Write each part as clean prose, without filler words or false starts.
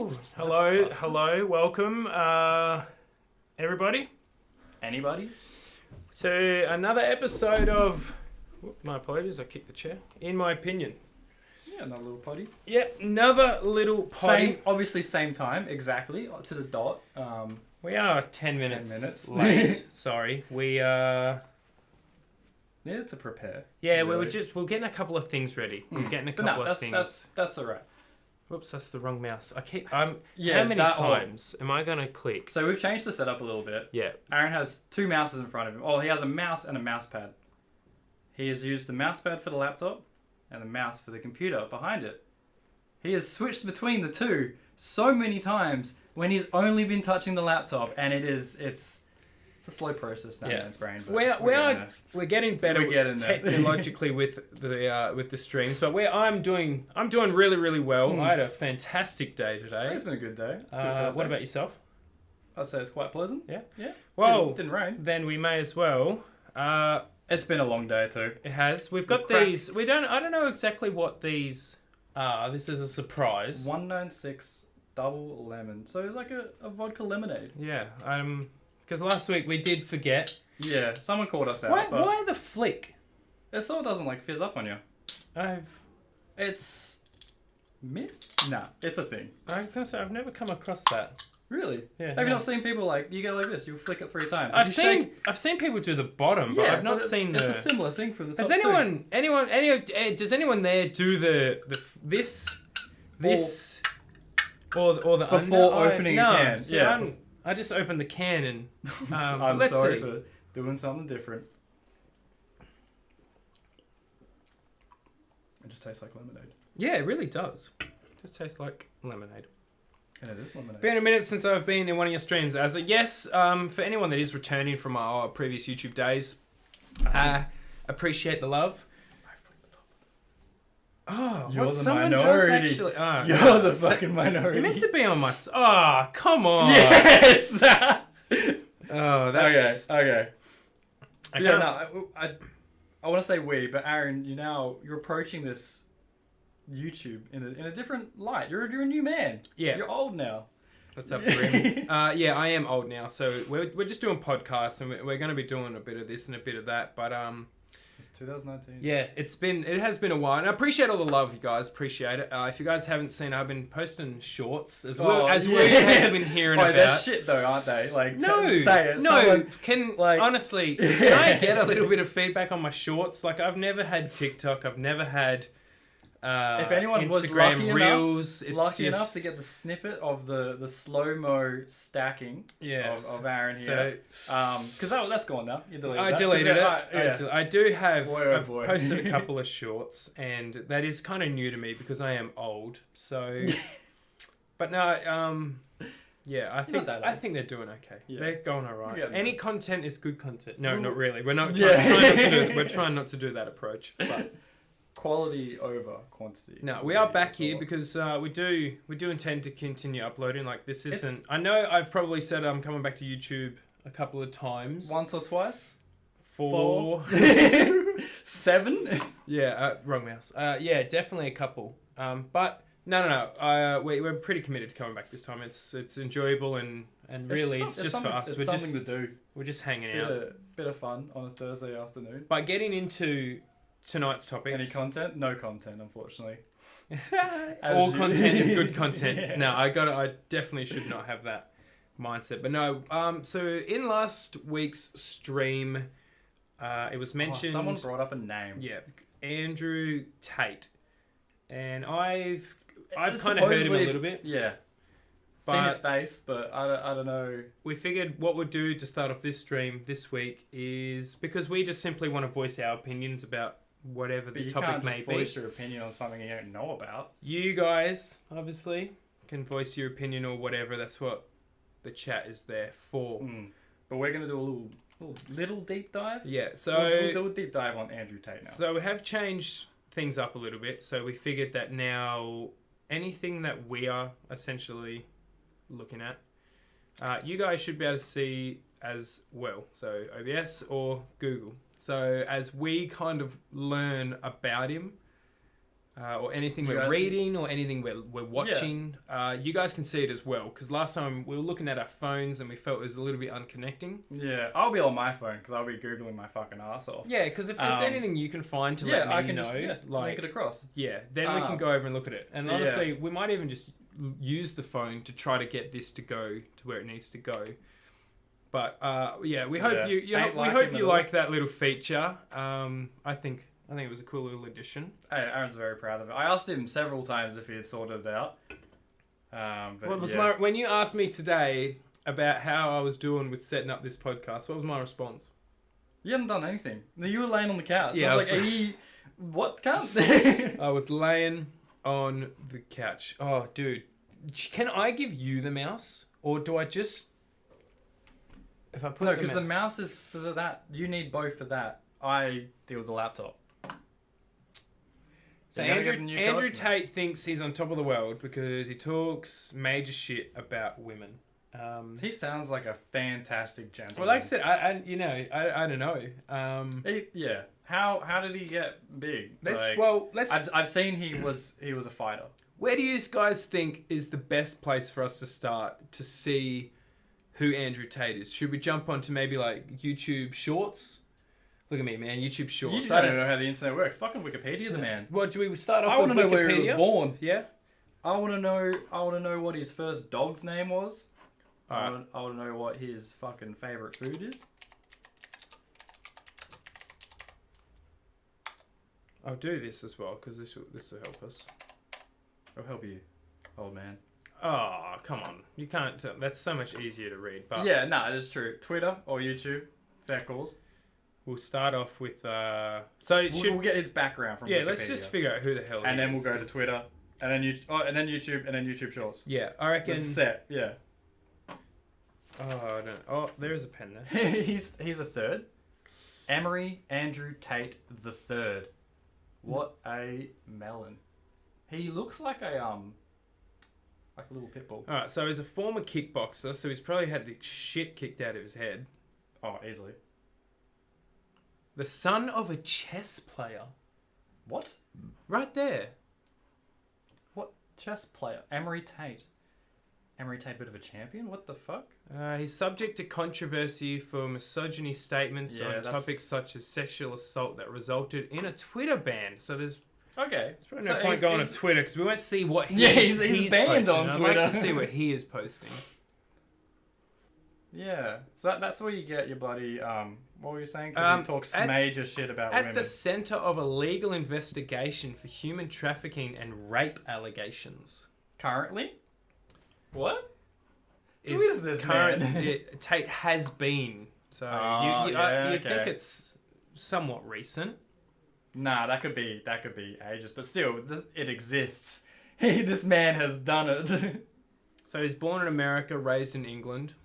Woo! Hello, welcome, everybody, Anybody? to another episode of. My apologies, I kicked the chair. In my opinion, Yeah, another little potty. yeah, another little potty. Same, obviously same time, exactly, to the dot. We are 10 minutes, 10 minutes. late. Sorry, we Needed to prepare. Yeah, we really. we're getting a couple of things ready. We're getting a But couple no, of things. that's alright. Whoops, that's the wrong mouse. How many that times am I gonna click? So we've changed the setup a little bit. Yeah. Aaron has two mouses in front of him. Oh, he has a mouse and a mouse pad. He has used the mouse pad for the laptop and the mouse for the computer behind it. He has switched between the two so many times when he's only been touching the laptop, and it's a slow process now in his brain. But We're getting better We're getting there. technologically with the streams, but I'm doing really, really well. I had a fantastic day today. It's been a good day. It's a good What about yourself? I'd say it's quite pleasant. Yeah. Yeah. Well, Didn't rain. then we may as well. It's been a long day too. It has. We've got these. I don't know exactly what these are. This is a surprise. 196 double lemon. So it's like a vodka lemonade. Yeah. Because last week we did forget. Yeah. Someone called us out. Why the flick? It sort of doesn't like fizz up on you. It's myth? Nah, it's a thing. I was gonna say I've never come across that. Really? Yeah. Have you not seen people like you go like this? You flick it 3 times. I've seen people do the bottom, but I've not seen It's the. a similar thing for the top. Does does anyone there do this or the Before under? opening no, a can? so Yeah. I just opened the can and I'm let's sorry see. for doing something different. It just tastes like lemonade. Yeah, it really does. It just tastes like lemonade. And it is lemonade. Been a minute since I've been in one of your streams. As a yes, for anyone that is returning from our previous YouTube days, appreciate the love. Oh, You're what the someone minority. does actually. You're the fucking minority. You're meant to be on my. Come on. Yes. Oh, that's Okay. I Yeah, can't- no, I want to say we, but Aaron, you're approaching this YouTube in a different light. You're a new man. Yeah. You're old now. What's up, Grim? Yeah, I am old now, so we're just doing podcasts, and we're going to be doing a bit of this and a bit of that. But It's 2019. yeah, it has been a while, and I appreciate all the love, you guys. Appreciate it. If you guys haven't seen, I've been posting shorts as well as Will has been hearing about. They're shit though, aren't they? Like No, say it. no. Someone, Honestly, can I get a little bit of feedback on my shorts? Like, I've never had TikTok. I've never had. If anyone was Instagram Reels, lucky enough to get the snippet of the slow-mo stacking of Aaron here, because that's gone now. You deleted I that. deleted it. Yeah. I do have. I've boy. posted a couple of shorts, and that is kind of new to me because I am old. So, but no, yeah, I think they're doing okay. Yeah. They're going alright. Any content is good content. No, not really. We're not trying not to do that approach, but. Quality over quantity. No, we are back here because we do intend to continue uploading. Like, this isn't. I know I've probably said I'm coming back to YouTube a couple of times. Once or twice. 4. 7. Yeah, wrong mouse. Yeah, definitely a couple. But no. We're pretty committed to coming back this time. It's enjoyable and really it's just for us. It's something to do. We're just hanging out. Bit of fun on a Thursday afternoon. But getting into tonight's topics. Any content? No content, unfortunately. All content is good content. Yeah. No, I definitely should not have that mindset. But no, so in last week's stream, it was mentioned. Someone brought up a name. Yeah, Andrew Tate, and I've kind of heard him a little bit. Yeah. Seen his face, but I don't know. We figured what we'd do to start off this stream this week is because we just simply want to voice our opinions about whatever the topic may be. You can't just voice your opinion on something you don't know about. You guys, obviously, can voice your opinion or whatever. That's what the chat is there for. But we're going to do a little deep dive. Yeah, so... We'll do a deep dive on Andrew Tate now. So we have changed things up a little bit. So we figured that now anything that we are essentially looking at, you guys should be able to see as well. So OBS or Google. So as we kind of learn about him, or anything we're reading or anything we're watching, you guys can see it as well. Because last time we were looking at our phones and we felt it was a little bit unconnecting. Yeah, I'll be on my phone because I'll be Googling my fucking ass off. Yeah, because if there's anything you can find to let me know, link it across. Yeah, then we can go over and look at it. And honestly, we might even just use the phone to try to get this to go to where it needs to go. But we hope you like that little feature. I think it was a cool little addition. Hey, Aaron's very proud of it. I asked him several times if he had sorted it out. When you asked me today about how I was doing with setting up this podcast, what was my response? You hadn't done anything. You were laying on the couch. Yeah, I was like, what cunt? I was laying on the couch. Oh, dude. Can I give you the mouse? Or do I just... If I put No, because the mouse is for that. You need both for that. I deal with the laptop. So Andrew Tate thinks he's on top of the world because he talks major shit about women. He sounds like a fantastic gentleman. Well, like I said, I don't know. How did he get big? I've seen he was a fighter. Where do you guys think is the best place for us to start to see who Andrew Tate is? Should we jump onto maybe like YouTube Shorts? Look at me, man. YouTube Shorts. I don't know how the internet works. Fucking Wikipedia, the man. What do we start off? I want to know where he was born. Yeah. I want to know what his first dog's name was. I want to know what his fucking favorite food is. I'll do this as well because this will help us. It'll help you, old man. Oh, come on. You can't... that's so much easier to read. But yeah, it is true. Twitter or YouTube. Fair calls. We'll start off with... we'll get its background from Wikipedia. Let's just figure out who the hell he is. And then we'll go to Twitter. And then YouTube. And then YouTube Shorts. Yeah, I reckon... It's set, yeah. There is a pen there. he's a third. Amory Andrew Tate the third. What a melon. He looks like a little pit bull. Alright, so he's a former kickboxer, so he's probably had the shit kicked out of his head. Oh, easily. The son of a chess player. What? Right there. What chess player? Amory Tate. Amory Tate, bit of a champion? What the fuck? He's subject to controversy for misogyny statements on topics such as sexual assault that resulted in a Twitter ban. So there's... Okay. There's probably no point going to Twitter because we won't see what he's banned posting. On Twitter. I'd like to see what he is posting. Yeah. So that's where you get your bloody... what were you saying? Because he talks major shit about women. At the centre of a legal investigation for human trafficking and rape allegations. Currently? What? Who is this man? Tate has been. So you think it's somewhat recent. Nah, that could be ages, but still, it exists. This man has done it. So he's born in America, raised in England.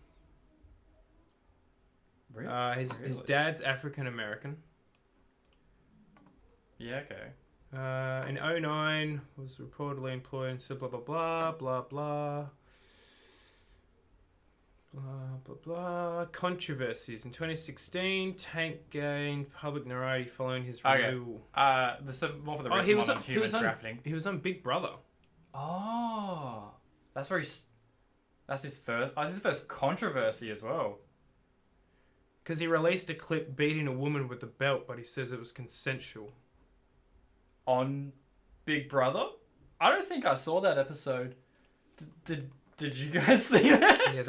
Really? His dad's African American. Yeah, okay. In 2009, was reportedly employed in blah blah blah blah blah. Blah, blah, blah. Controversies. In 2016, Tank gained public notoriety following his removal. This is more for the recent one on human trafficking. He was on Big Brother. Oh. That's his first controversy as well. Because he released a clip beating a woman with a belt, but he says it was consensual. On Big Brother? I don't think I saw that episode. Did you guys see that? Yeah,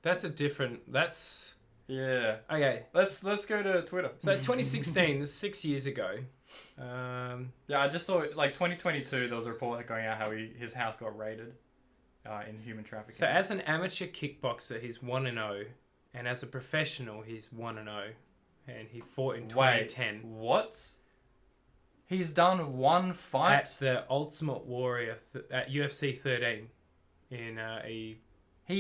that's a different... That's... Yeah. Okay. Let's go to Twitter. So 2016, this is 6 years ago. Yeah, I just saw, 2022, there was a report going out how his house got raided in human trafficking. So as an amateur kickboxer, he's 1-0. And as a professional, he's 1-0. And he fought in 2010. Wait, what? He's done one fight? At the Ultimate Warrior at UFC 13. He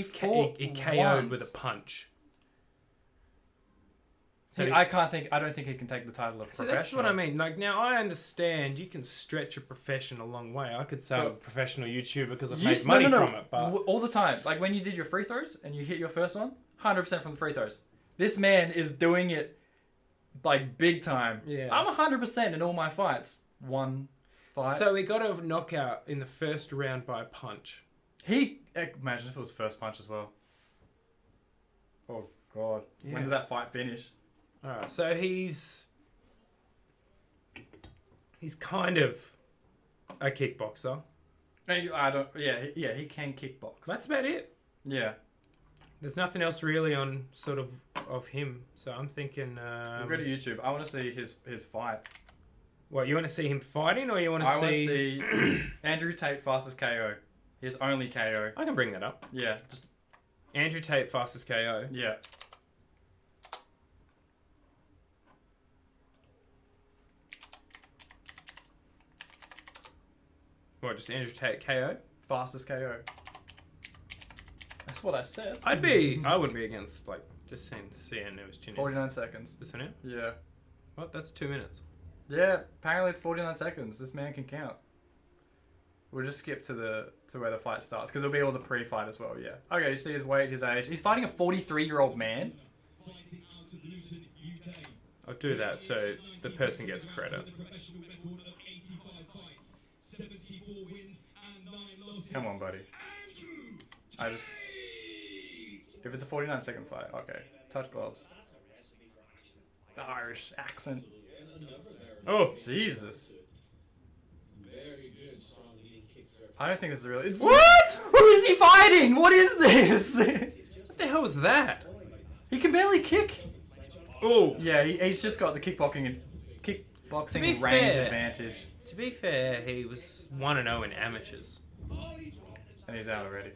KO'd with a punch. So I don't think he can take the title of professional. So that's what I mean. Now I understand you can stretch a profession a long way. I could say I'm a professional YouTuber because I've made money from it. But all the time. Like when you did your free throws and you hit your first one, 100% from the free throws. This man is doing it big time. Yeah. I'm 100% in all my fights. one fight. So he got a knockout in the first round by a punch. Imagine if it was first punch as well. Oh god. Yeah. When did that fight finish? Alright, so he's kind of a kickboxer. He can kickbox. That's about it. Yeah. There's nothing else really on sort of him, so I'm thinking. We'll go to YouTube. I want to see his fight. What, you want to see him fighting, or you want to see? I want to see Andrew Tate fastest KO. His only KO. I can bring that up. Yeah, just Andrew Tate fastest KO. Yeah. What, just Andrew Tate KO? Fastest KO. That's what I said. I wouldn't be against, like, just seeing it was Chinese. 49 seconds. This one here? Yeah. What? That's 2 minutes. Yeah, apparently it's 49 seconds. This man can count. We'll just skip to where the fight starts, because it'll be all the pre-fight as well, yeah. Okay, you see his weight, his age. He's fighting a 43-year-old man. I'll do that so the person gets credit. Come on, buddy. If it's a 49-second fight, okay. Touch gloves. The Irish accent. Oh, Jesus. I don't think this is really... What? Who is he fighting? What is this? What the hell was that? He can barely kick. Oh. Yeah, he's just got the kickboxing range advantage. To be fair, he was 1-0 in amateurs. And he's out already.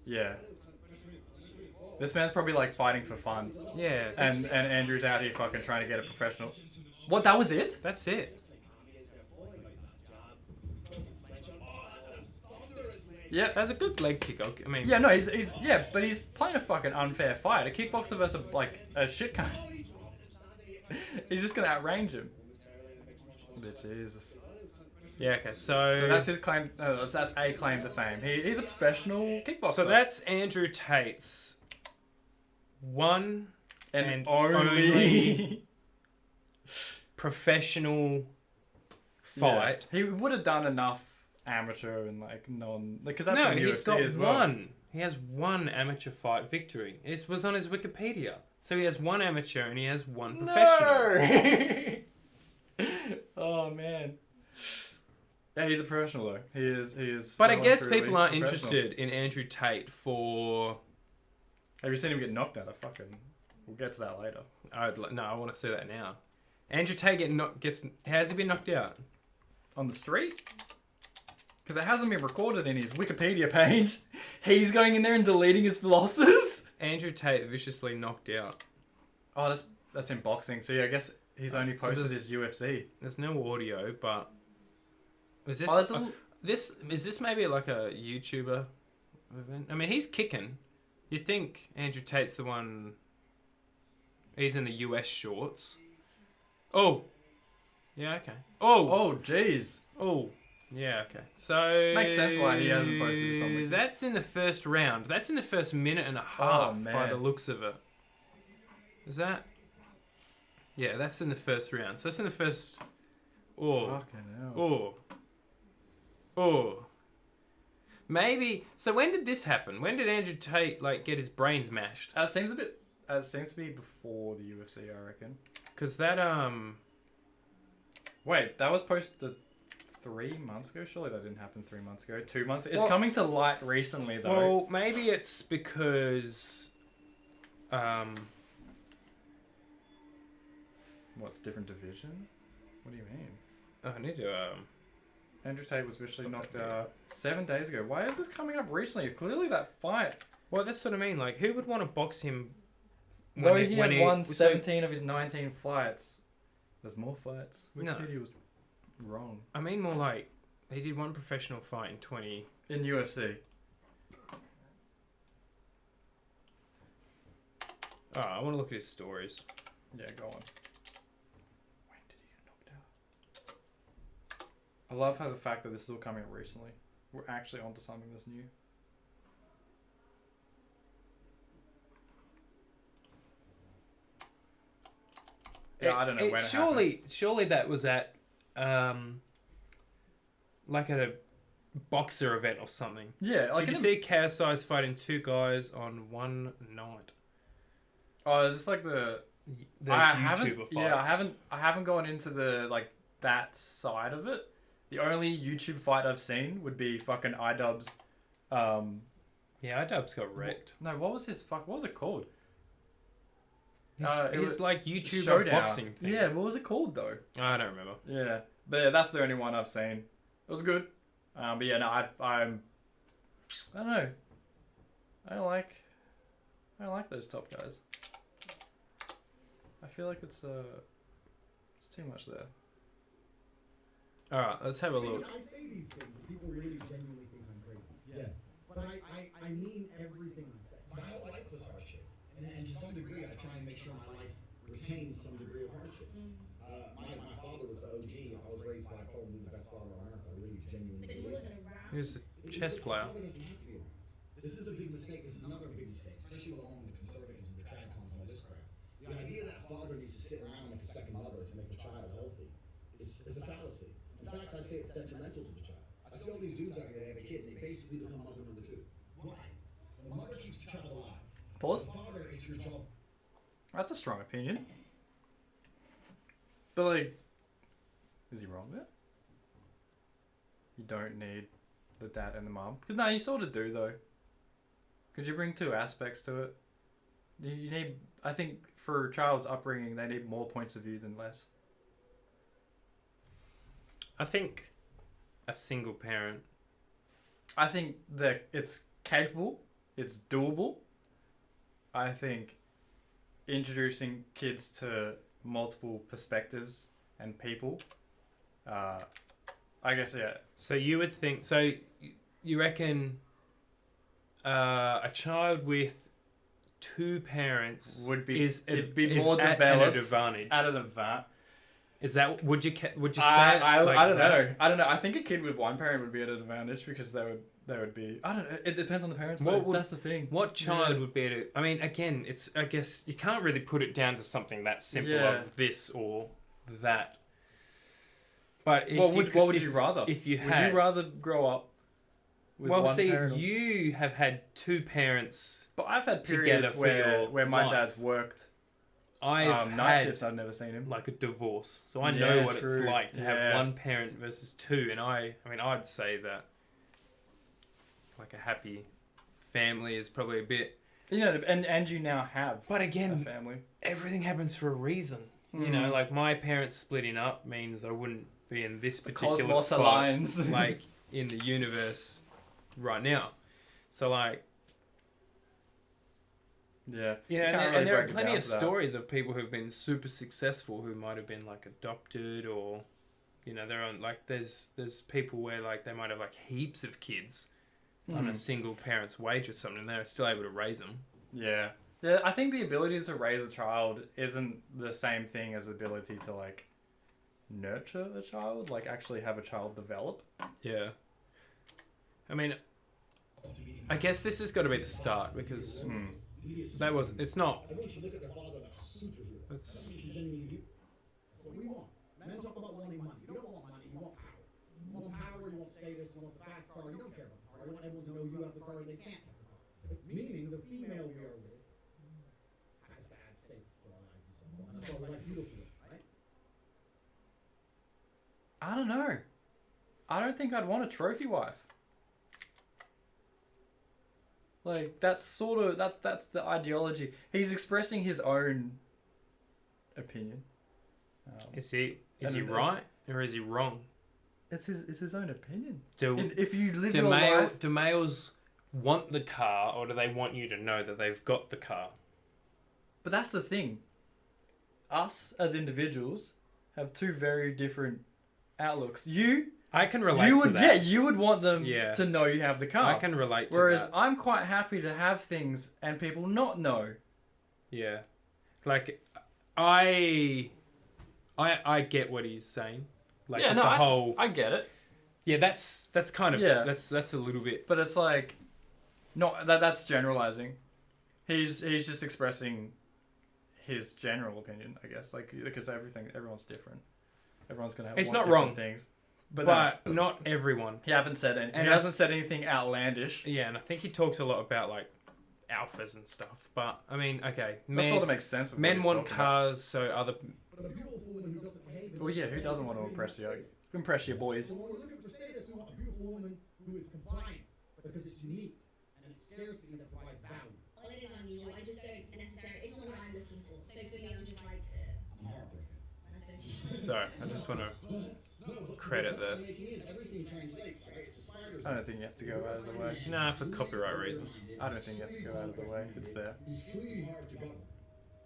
Yeah. This man's probably like fighting for fun. Yeah. And Andrew's out here fucking trying to get a professional. What, that was it? That's it. Yeah, that's a good leg kick. I mean, yeah, no, but he's playing a fucking unfair fight. A kickboxer versus like a shit cunt. He's just gonna outrange him. Jesus. Yeah. Okay. So that's his claim. That's a claim to fame. He's a professional kickboxer. So that's Andrew Tate's one and only professional fight. Yeah. He would have done enough amateur and like because that's no, in he's UFC got as well. one. He has one amateur fight victory. It was on his Wikipedia. So he has one amateur and he has one professional. No! Oh man. Yeah, he's a professional though. He is. But I guess people aren't interested in Andrew Tate for. Have you seen him get knocked out? We'll get to that later. No, I want to see that now. Andrew Tate has he been knocked out? On the street? Because it hasn't been recorded in his Wikipedia page. He's going in there and deleting his losses. Andrew Tate viciously knocked out. Oh, that's in boxing. So yeah, I guess he's only posted his UFC. There's no audio, but is this is this maybe like a YouTuber event? I mean, he's kicking. You'd think Andrew Tate's the one. He's in the US shorts. Oh. Yeah. Okay. Oh. Jeez. Oh. Yeah, okay. So makes sense why he hasn't posted something. That's in the first round. That's in the first minute and a half by the looks of it. Is that? Yeah, that's in the first round. So that's in the first. Oh. Fucking hell. Oh. Maybe. So when did this happen? When did Andrew Tate get his brains mashed? It seems to be before the UFC, I reckon. Because that Wait, that was posted 3 months ago? Surely that didn't happen 3 months ago. 2 months ago? It's coming to light recently, though. Well, maybe it's because... What's different division? What do you mean? Oh, I need to... Andrew Tate was visually knocked out 7 days ago. Why is this coming up recently? Clearly that fight. Well, that's what I mean. Like, who would want to box him... Though he had won 17 of his 19 fights. There's more fights. Wikipedia was wrong. I mean more like he did one professional fight in 20 in UFC. Oh, I want to look at his stories. Yeah, go on. When did he get knocked out? I love how the fact that this is all coming up recently. We're actually onto something that's new. Yeah, I don't know when it surely that was at like at a boxer event or something. Yeah, like did you see KSI's fighting 2 guys on one night? Oh, is this like the YouTuber fights? Yeah, I haven't gone into the like that side of it. The only YouTube fight I've seen would be fucking iDubbbz. Yeah, iDubbbz got wrecked. What was it called? His like YouTube Showdown. boxing thing. Yeah, what was it called though? I don't remember. Yeah, but yeah, that's the only one I've seen. It was good. But yeah, no, I don't know. I don't like those top guys. I feel like it's too much there. All right, let's have a look. I say these things, and people really genuinely think I'm crazy. Yeah. But I mean everything I say. My whole life was hardship. And to some degree, I try and make sure my life retains some degree of hardship. My father was the OG. I was raised by probably the best father on earth. I really genuinely believe that. He was a chess player. This is a big mistake. This is another big mistake, especially along the conservatives and the tradcons and all this crap. The idea that a father needs to sit around like a second mother to make a child healthy is a fallacy. In fact, I say it's detrimental to the child. I see all these dudes out here, they have a kid, and they basically become mother number 2. Why? The mother keeps the child alive. Pause. The father is your job. That's a strong opinion. But like, is he wrong there? You don't need the dad and the mom. Because no, you sort of do though. Could you bring 2 aspects to it? You need, I think, for a child's upbringing, they need more points of view than less. I think a single parent. I think that it's capable. It's doable. I think introducing kids to multiple perspectives and people. I guess, yeah. So you would think. So you reckon a child with 2 parents would be more developed at an advantage. At an advantage. Is that would you say? I don't know. I don't know. I think a kid with 1 parent would be at an advantage because they would be. I don't know. It depends on the parents. That's the thing. What child would be able to? I mean, again, it's. I guess you can't really put it down to something that simple of this or that. But what would you rather? If you would you rather grow up? With one parent you have had 2 parents. But I've had periods where my dad's worked. I've night had shifts. I've never seen him. Like a divorce, so I know what it's like to have 1 parent versus 2, and I mean, I'd say that like a happy family is probably a bit. You know, and you now have. But again, a family. Everything happens for a reason. You know, like my parents splitting up means I wouldn't be in this particular spot, like in the universe right now. So like. Yeah. You know, and there are plenty of stories of people who've been super successful who might have been like adopted or, you know, they're on like there's people where like they might have like heaps of kids on a single parent's wage or something and they're still able to raise them. Yeah. Yeah, I think the ability to raise a child isn't the same thing as the ability to like nurture a child, like actually have a child develop. Yeah. I mean, I guess this has got to be the start because it's not. Everyone should look at their father like a superhero. That's what you should genuinely do. That's what we want. Men talk about wanting money. You don't want money, you want power. You want power, you want status, you want the fast car, you don't care about power. You want everyone to know you have the car and they can't have the car. Meaning the female we are with has bad status to our lives and so on. That's why we like beautiful, right? I don't know. I don't think I'd want a trophy wife. Like that's the ideology. He's expressing his own opinion. Is he right or is he wrong? It's his own opinion. If you live your life, do males want the car or do they want you to know that they've got the car? But that's the thing. Us as individuals have 2 very different outlooks. I can relate to that. Yeah, you would want them to know you have the car. I can relate to Whereas that. I'm quite happy to have things and people not know. Yeah. Like, I get what he's saying. Like, yeah, no, I get it. Yeah, that's kind of... Yeah. That's a little bit... But it's like... No, that's generalizing. He's just expressing his general opinion, I guess. Like, because everyone's different. Everyone's gonna have. It's want not wrong. different things, but not everyone. He hasn't said anything outlandish. Yeah, and I think he talks a lot about like alphas and stuff. But I mean, okay, that sort of makes sense. With men want cars, so other. Well, yeah, who doesn't want to impress your boys? When we're looking for status, we want a beautiful woman who is compliant because it's unique and it's scarcity that provides value. Well, it is unusual. I just don't necessarily. It's not what I'm looking for. So for me, I'm just like. I'm heartbroken. Sorry, I just want to credit that. I don't think you have to go out of the way. Nah, for copyright reasons. I don't think you have to go out of the way. It's there. He's truly hard to govern.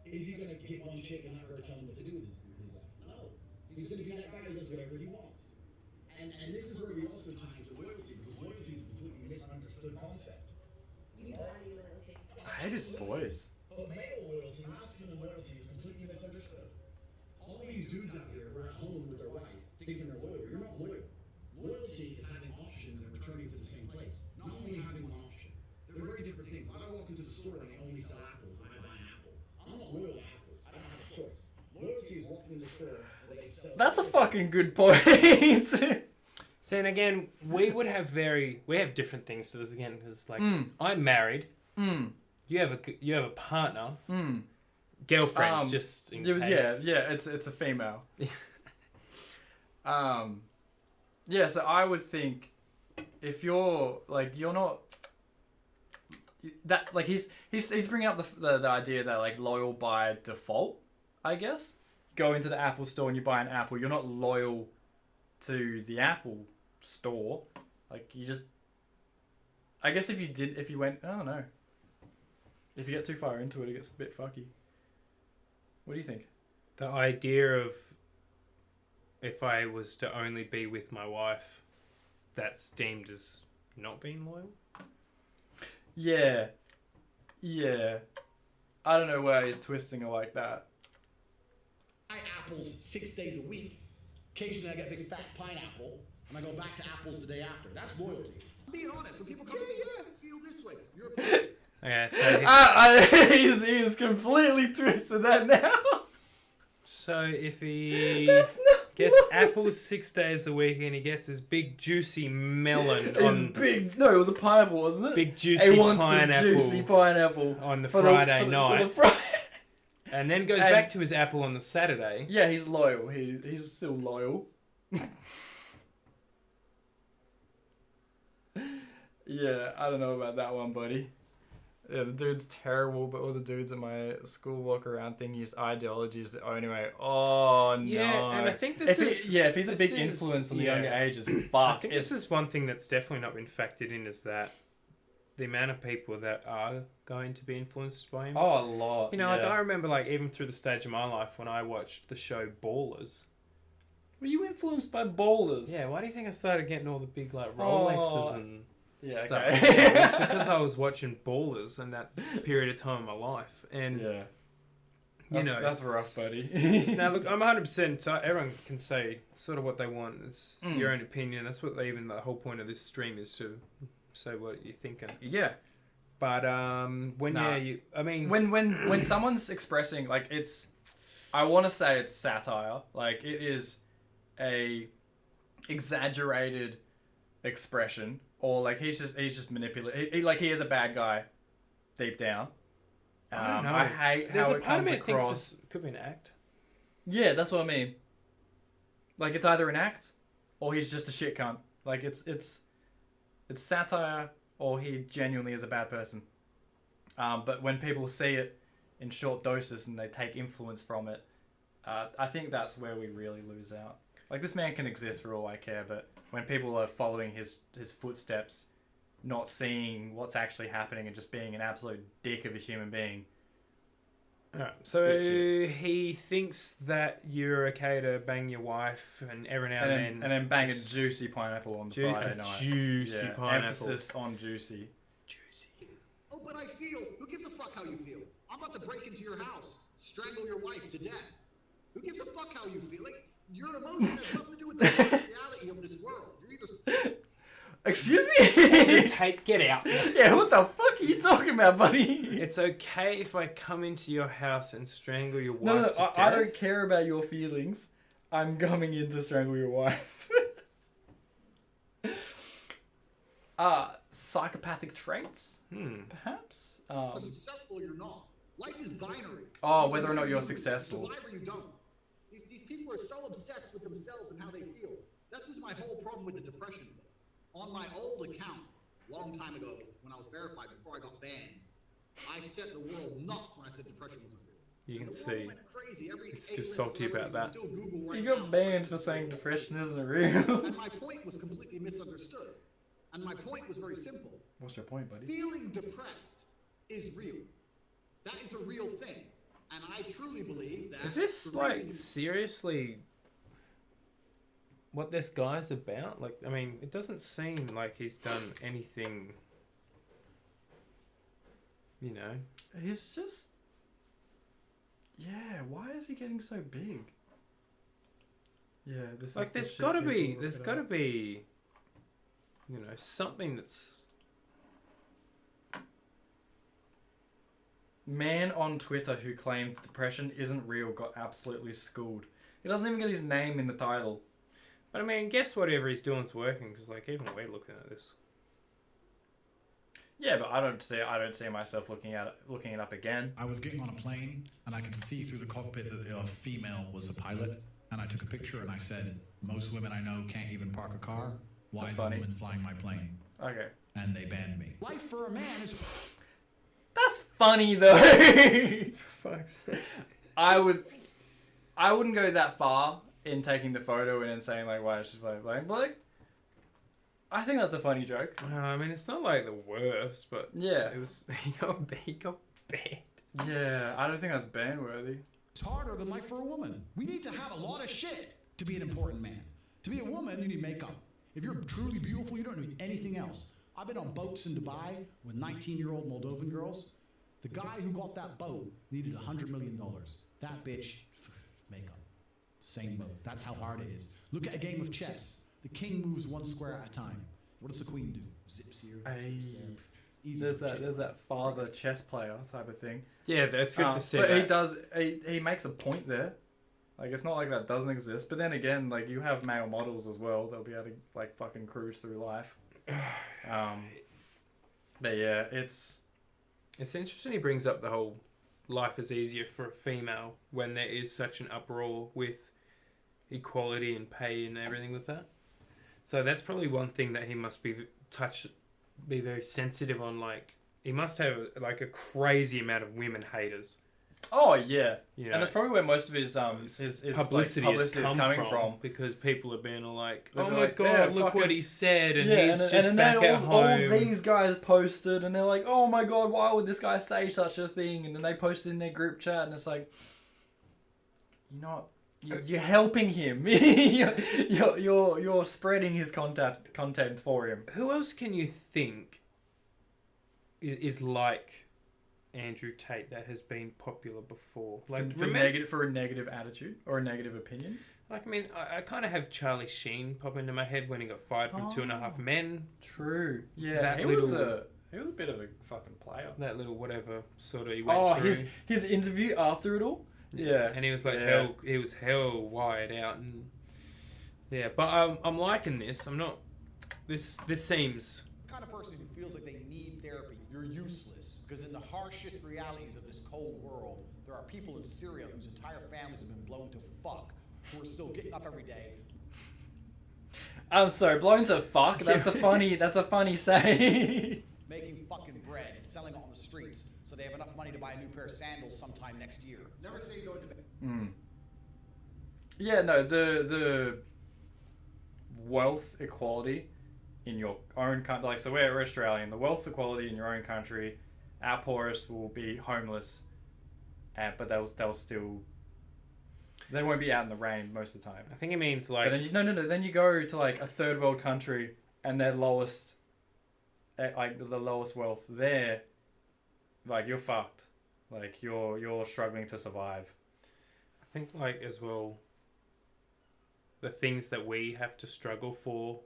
Is he going to get one chick and let her tell him what to do with his life? No. He's going to be that guy who does whatever he wants. And this is where we also tie into loyalty, because loyalty is a completely misunderstood concept. You value loyalty. I hate his voice. But male loyalty, masculine loyalty is completely misunderstood. All these dudes out here who are at home with their wife thinking they're loyal. You're not loyal. Loyalty is having options and returning to the same place. Not only having one option. They're very different things. When I walk into the store and they only sell apples and I buy an apple, I'm not loyal to apples. I don't have a choice. Loyalty is walking in the store where they sell. That's a fucking good point. So, and again, we have different things to this again, because like I'm married. You have a partner. Girlfriends, just in case. Yeah, it's a female. Yeah, so I would think if you're not that, like, he's bringing up the idea that, like, loyal by default, I guess. Go into the Apple store and you buy an apple, you're not loyal to the Apple store. Like, you just, I guess if you went, I don't know. If you get too far into it, it gets a bit fucky. What do you think? The idea of if I was to only be with my wife, that's deemed as not being loyal? Yeah. Yeah. I don't know why he's twisting it like that. I apples 6 days a week. Occasionally I get a big fat pineapple, and I go back to apples the day after. That's loyalty. I'm being honest. When people come to me, I feel this way. You're a Okay, so he's completely twisted that now. So if he gets apples 6 days a week and he gets his big juicy melon it was a pineapple, wasn't it? Big juicy pineapple on the Friday night. And then goes back to his apple on the Saturday. Yeah, he's loyal. He's still loyal. Yeah, I don't know about that one, buddy. Yeah, the dude's terrible, but all the dudes at my school walk around thinking his ideology is the only way. Oh, no. Yeah, and I think if he's a big influence on the younger ages, fuck. I think this is one thing that's definitely not been factored in, is that the amount of people that are going to be influenced by him. Oh, a lot. You know, like, I remember, like, even through the stage of my life when I watched the show Ballers. Were you influenced by Ballers? Yeah, why do you think I started getting all the big, like, Rolexes and... Yeah, stuff. okay. It's because I was watching Ballers in that period of time in my life, and that's rough, buddy. Now look, I'm 100%. So everyone can say sort of what they want. It's your own opinion. That's what even the whole point of this stream is, to say what you're thinking. Yeah, but when someone's expressing, like, I want to say it's satire. Like, it is a exaggerated expression. Or, like, he's just manipulating. He is a bad guy, deep down. I don't know. I hate how it comes across. This could be an act. Yeah, that's what I mean. Like, it's either an act, or he's just a shit cunt. Like, it's satire, or he genuinely is a bad person. But when people see it in short doses and they take influence from it, I think that's where we really lose out. Like, this man can exist for all I care, but when people are following his footsteps, not seeing what's actually happening and just being an absolute dick of a human being. Alright, so he thinks that you're okay to bang your wife and every now and then... And then bang a juicy pineapple on Friday night. Juicy pineapple. Emphasis on juicy. Juicy. Oh, but I feel. Who gives a fuck how you feel? I'm about to break into your house, strangle your wife to death. Who gives a fuck how you feel? Like, your emotion has nothing to do with the reality of this world. You're either... Excuse me? Andrew Tate, get out. Yeah, what the fuck are you talking about, buddy? It's okay if I come into your house and strangle your wife No, to death. I don't care about your feelings. I'm coming in to strangle your wife. Psychopathic traits? Perhaps? Successful you're not. Life is binary. Oh, whether or not you're successful. Survive or you don't. These people are so obsessed with themselves and how they feel. This is my whole problem with the depression. On my old account, long time ago, when I was verified before I got banned, I set the world nuts when I said depression wasn't real. You can see. Crazy. He's still salty about that. You got banned for saying depression isn't real. And my point was completely misunderstood. And my point was very simple. What's your point, buddy? Feeling depressed is real. That is a real thing. And I truly believe that... Is this, like, seriously what this guy's about? Like, I mean, it doesn't seem like he's done anything, you know. He's just... Yeah, why is he getting so big? Yeah, this like, is... there's gotta be, you know, something that's... Man on Twitter who claimed depression isn't real got absolutely schooled. He doesn't even get his name in the title. But I mean, guess whatever he's doing is working, because like even we're looking at this. Yeah, but I don't see myself looking it up again. I was getting on a plane and I could see through the cockpit that a female was the pilot, and I took a picture and I said, "Most women I know can't even park a car. Why is a woman flying my plane?" Okay. And they banned me. Life for a man is... That's funny though. Fuck's sake. I wouldn't go that far in taking the photo and then saying like, why is she playing blank? I think that's a funny joke. I mean, it's not like the worst, but yeah, it was. He got banned. Yeah, I don't think that's ban worthy. It's harder than life for a woman. We need to have a lot of shit to be an important man. To be a woman, you need makeup. If you're truly beautiful, you don't need anything else. I've been on boats in Dubai with 19-year-old Moldovan girls. The guy who got that boat needed $100 million. That bitch, makeup. Same boat. That's how hard it is. Look at a game of chess. The king moves one square at a time. What does the queen do? Zips here, zips there. Easy. There's that father chess player type of thing. Yeah, that's good to see. But that. he makes a point there. Like, it's not like that doesn't exist. But then again, like, you have male models as well. They'll be able to like fucking cruise through life. But yeah, it's interesting. He brings up the whole life is easier for a female when there is such an uproar with equality and pay and everything with that. So that's probably one thing that he must be very sensitive on. Like, he must have like a crazy amount of women haters. Oh yeah, you know, and that's probably where most of his publicity is coming from, because people are being like, they'll "Oh be my like, god, yeah, look fucking, what he said," and yeah, he's and just back at home. All these guys posted, and they're like, "Oh my god, why would this guy say such a thing?" And then they posted in their group chat, and it's like, you're helping him. you're spreading his content for him. Who else can you think is like Andrew Tate that has been popular before? Like for a negative attitude or a negative opinion? Like, I mean, I kind of have Charlie Sheen pop into my head when he got fired from 2.5 Men. True. Yeah, he was a bit of a fucking player. That little whatever sort of he went through. His interview after it all. Yeah, and he was like he was hell wired out, and yeah. But I'm liking this. I'm not. This seems. The kind of person who feels like they need therapy. You're useless, because in the harshest realities of this cold world, there are people in Syria whose entire families have been blown to fuck, who are still getting up every day. I'm sorry, blown to fuck. That's a funny say. Making fucking bread, selling it on the streets, so they have enough money to buy a new pair of sandals sometime next year. Never say you go to bed. Yeah, no, the wealth equality in your own country, like, so we're Australian, the wealth equality in your own country, our poorest will be homeless, but they'll still, they won't be out in the rain most of the time. I think it means like... But then then you go to like a third world country and their lowest, like the lowest wealth there, like, you're fucked. Like, you're struggling to survive. I think, like, as well, the things that we have to struggle for,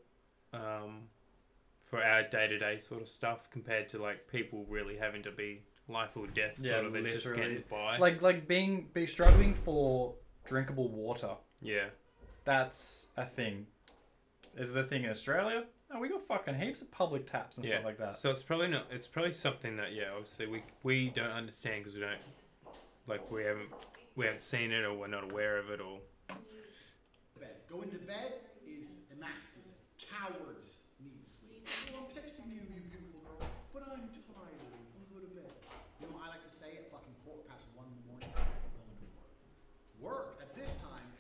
for our day-to-day sort of stuff compared to like people really having to be life or death sort of, they're just getting by. Like being struggling for drinkable water. Yeah. That's a thing. Is it a thing in Australia? No, we got fucking heaps of public taps and stuff like that. So it's probably not. It's probably something that obviously we don't understand because we don't we haven't seen it or we're not aware of it or. Going to bed is emasculating. Cowards need sleep. Well, I'm texting you, you beautiful girl, but I'm tired. I'll go to bed. You know what I like to say at fucking 1:15 in the morning? I'm going to work. Work at this time,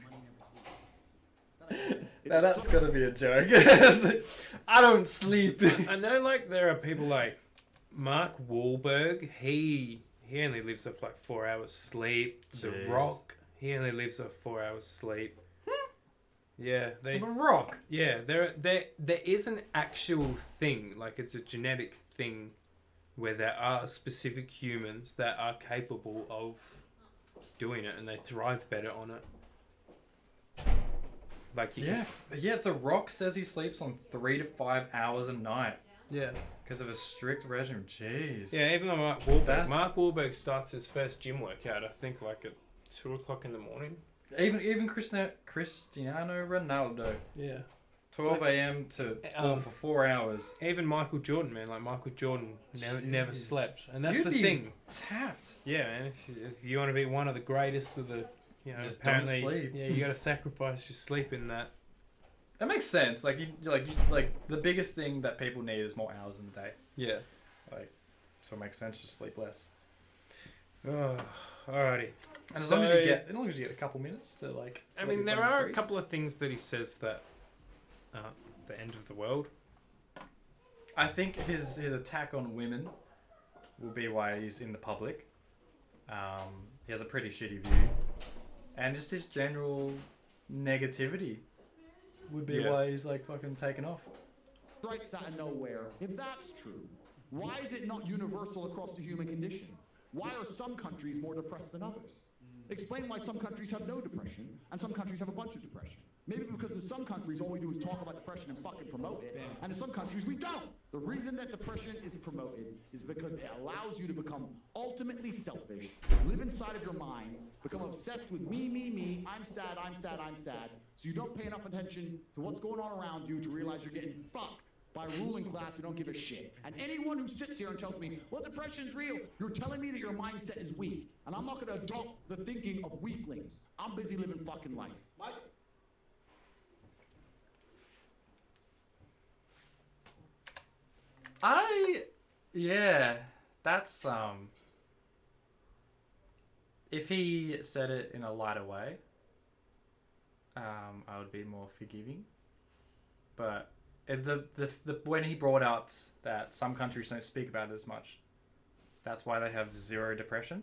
money never sleeps. Now that's gotta be a joke. I don't sleep. I know, like there are people like Mark Wahlberg. He only lives off like 4 hours sleep. The Rock. He only lives off 4 hours sleep. Yeah, The Rock. Yeah, there is an actual thing, like it's a genetic thing, where there are specific humans that are capable of doing it, and they thrive better on it. Like The Rock says he sleeps on 3 to 5 hours a night. Yeah. Because of a strict regimen. Jeez. Yeah, even though Mark Wahlberg starts his first gym workout, I think like at 2 o'clock in the morning. Even Cristiano Ronaldo. Yeah. 12 a.m. to 4 for 4 hours. Even Michael Jordan, man. Like Michael Jordan never slept, and that's You'd the thing. Tapped. Yeah, man. If you want to be one of the greatest of the, just apparently, don't sleep. Yeah, you got to sacrifice your sleep in that. It makes sense. Like the biggest thing that people need is more hours in the day. Yeah. So it makes sense to sleep less. Oh, alrighty. And as long as you get a couple minutes to like. I mean, there are a couple of things that he says that aren't the end of the world. I think his attack on women will be why he's in the public. He has a pretty shitty view, and just his general negativity would be why he's like fucking taken off. Strikes out of nowhere. If that's true, why is it not universal across the human condition? Why are some countries more depressed than others? Explain why some countries have no depression and some countries have a bunch of depression. Maybe because in some countries all we do is talk about depression and fucking promote it, and in some countries we don't. The reason that depression is promoted is because it allows you to become ultimately selfish, live inside of your mind, become obsessed with me, I'm sad, I'm sad, I'm sad, so you don't pay enough attention to what's going on around you to realize you're getting fucked by a ruling class who don't give a shit. And anyone who sits here and tells me, well, depression's real, you're telling me that your mindset is weak. And I'm not going to adopt the thinking of weaklings. I'm busy living fucking life. Mike? That's if he said it in a lighter way, I would be more forgiving. But when he brought out that some countries don't speak about it as much, that's why they have zero depression.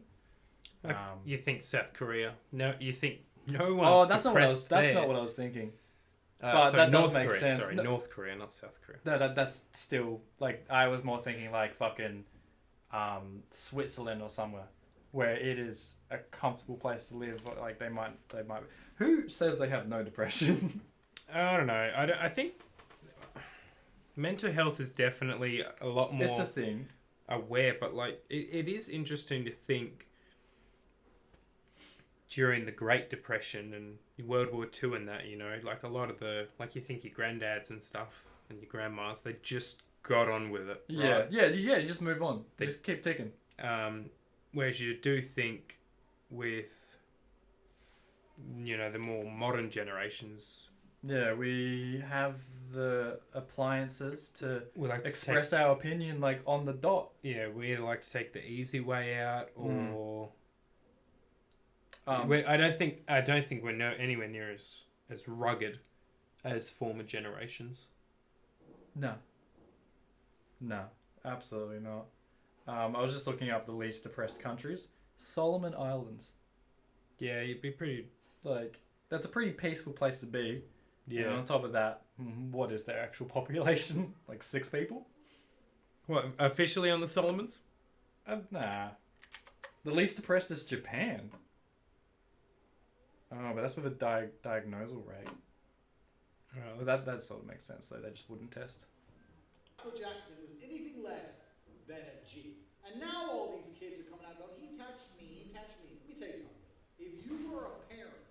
You think South Korea? No, you think no one's that's not what I was thinking. But that does make sense. Sorry, North Korea, not South Korea. That's still like I was more thinking like fucking Switzerland or somewhere where it is a comfortable place to live. Like they might. Who says they have no depression? I don't know. I think mental health is definitely a lot more. It's a thing. Aware, but like it is interesting to think during the Great Depression and World War II and that, like a lot of you think your granddads and stuff and your grandmas, they just got on with it. Right? Yeah, you just move on. They just keep ticking. Whereas you do think with, the more modern generations. Yeah, we have the appliances to express our opinion like on the dot. Yeah, we either like to take the easy way out or... I don't think we're anywhere near as rugged as former generations. No, absolutely not. I was just looking up the least depressed countries. Solomon Islands. Yeah, you'd be pretty... that's a pretty peaceful place to be. Yeah. And on top of that, what is their actual population? 6 people? What, officially on the Solomons? Nah. The least depressed is Japan. Oh, but that's with a diagnosal rate. That sort of makes sense, though. They just wouldn't test. Michael Jackson was anything less than a G. And now all these kids are coming out going, he touched me, he touched me. Let me tell you something. If you were a parent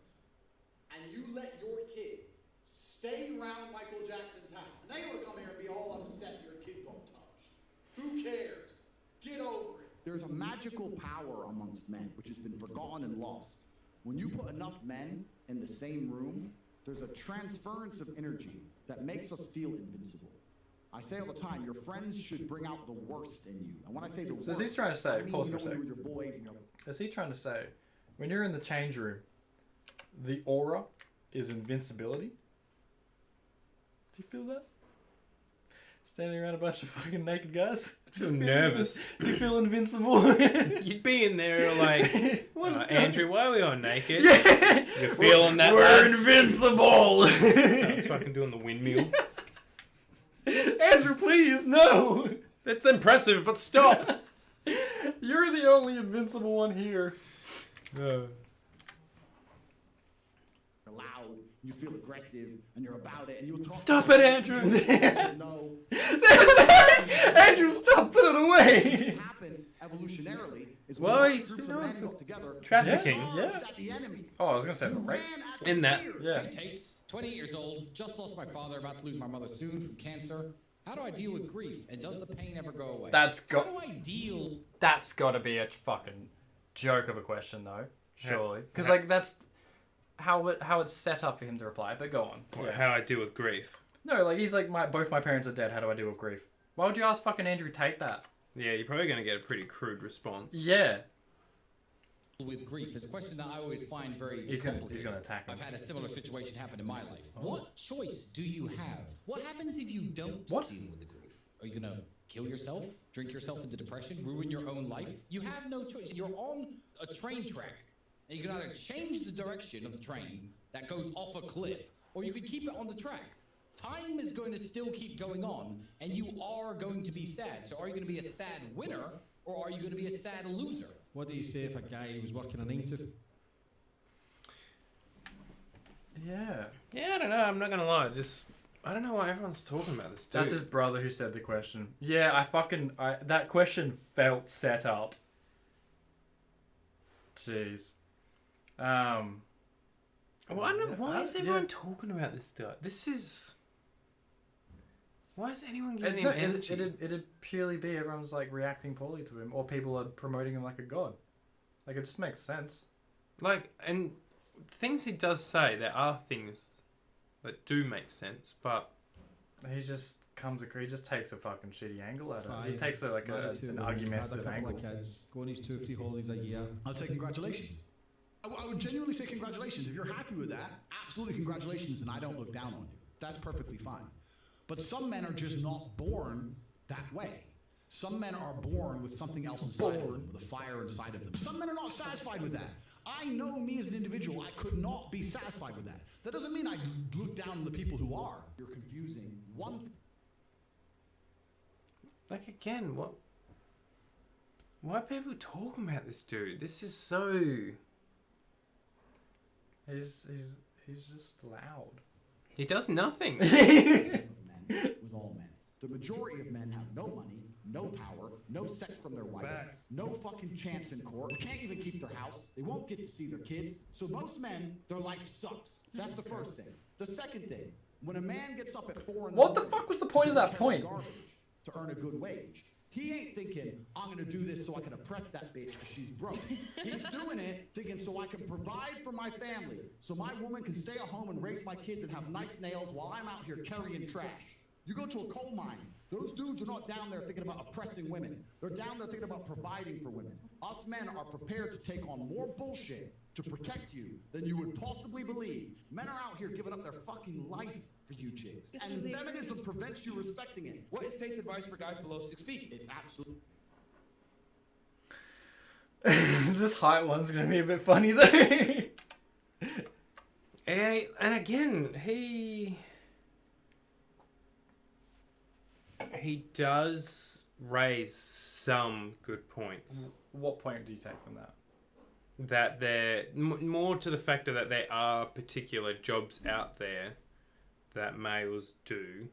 and you let your kid stay around Michael Jackson's house, and now you want to come here and be all upset your kid got touched. Who cares? Get over it. There's a magical power amongst men which has been forgotten and lost. When you put enough men in the same room, there's a transference of energy that makes us feel invincible. I say all the time, your friends should bring out the worst in you. And when I say the worst, is he trying to say, I mean, pause for a you know, sec. with your boys and your... Is he trying to say, when you're in the change room, the aura is invincibility? Do you feel that? Standing around a bunch of fucking naked guys? I feel nervous. You feel invincible? You'd be in there like, Andrew, why are we all naked? Yeah. You're feeling that, We're lads? invincible! Starts fucking doing the windmill. Andrew, please, no! That's impressive, but stop! You're the only invincible one here. loud, you feel aggressive, and you're about it, and you'll talk. Stop it, Andrew! No. Andrew, stop! Put it away! What happened evolutionarily is Well, when he's groups been of known men for got together, trafficking, they yeah. charged at the enemy. Oh, I was gonna say the You rape. ran at the In that, spear. Yeah. Hey, Tates, 28 years old, just lost my father, about to lose my mother soon from cancer. How do I deal with grief, and does the pain ever go away? That's How do I deal? That's gotta be a fucking joke of a question, though. Surely, because Yeah. like that's how it's set up for him to reply. But go on. Or how I deal with grief. No, like he's like both my parents are dead. How do I deal with grief? Why would you ask fucking Andrew Tate that? Yeah, you're probably going to get a pretty crude response. Yeah. With grief is a question that I always find very He's complicated. gonna attack him. I've had a similar situation happen in my life. What choice do you have? What happens if you don't What? deal with the grief? Are you gonna kill yourself? Drink yourself into depression? Ruin your own life? You have no choice. You're on a train track, and you can either change the direction of the train that goes off a cliff, or you could keep it on the track. Time is going to still keep going on, and you are going to be sad. So are you going to be a sad winner, or are you going to be a sad loser? What do you say if a guy was working a 9 to? Yeah. Yeah, I don't know. I'm not going to lie. I don't know why everyone's talking about this dude. That's his brother who said the question. Yeah, that question felt set up. Jeez. Well, I don't know. Why is everyone yeah. talking about this guy? Why is anyone getting him energy? It'd purely be everyone's like reacting poorly to him, or people are promoting him like a god. Like it just makes sense. Like, and things he does say, there are things that do make sense, but He just he just takes a fucking shitty angle at it. He Fine. takes an Married to argumentative had a couple angle. of kids, go on his 2 or 3 holidays a year. I'll say congratulations. I would genuinely say congratulations. If you're happy with that, absolutely congratulations, and I don't look down on you. That's perfectly fine. But some men are just not born that way. Some men are born with something else inside of them, with a fire inside of them. Some men are not satisfied with that. I know me as an individual, I could not be satisfied with that. That doesn't mean I look down on the people who are. You're confusing one. like again, what? Why are people talking about this dude? This is so. He's just loud. He does nothing. With all men. The majority of men have no money, no power, no sex from their wife, no fucking chance in court, can't even keep their house, they won't get to see their kids. So most men, their life sucks. That's the first thing. The second thing, when a man gets up at 4 in the What the morning fuck was the point of that to point? garbage to earn a good wage, he ain't thinking, I'm gonna do this so I can oppress that bitch because she's broke. He's doing it thinking so I can provide for my family, so my woman can stay at home and raise my kids and have nice nails while I'm out here carrying trash. You go to a coal mine, those dudes are not down there thinking about oppressing women. They're down there thinking about providing for women. Us men are prepared to take on more bullshit to protect you than you would possibly believe. Men are out here giving up their fucking life for you chicks. And feminism prevents you respecting it. What is Tate's advice for guys below 6 feet? It's absolutely... This height one's gonna be a bit funny though. And again, he does raise some good points. What point do you take from that? That there, more to the factor that there are particular jobs out there that males do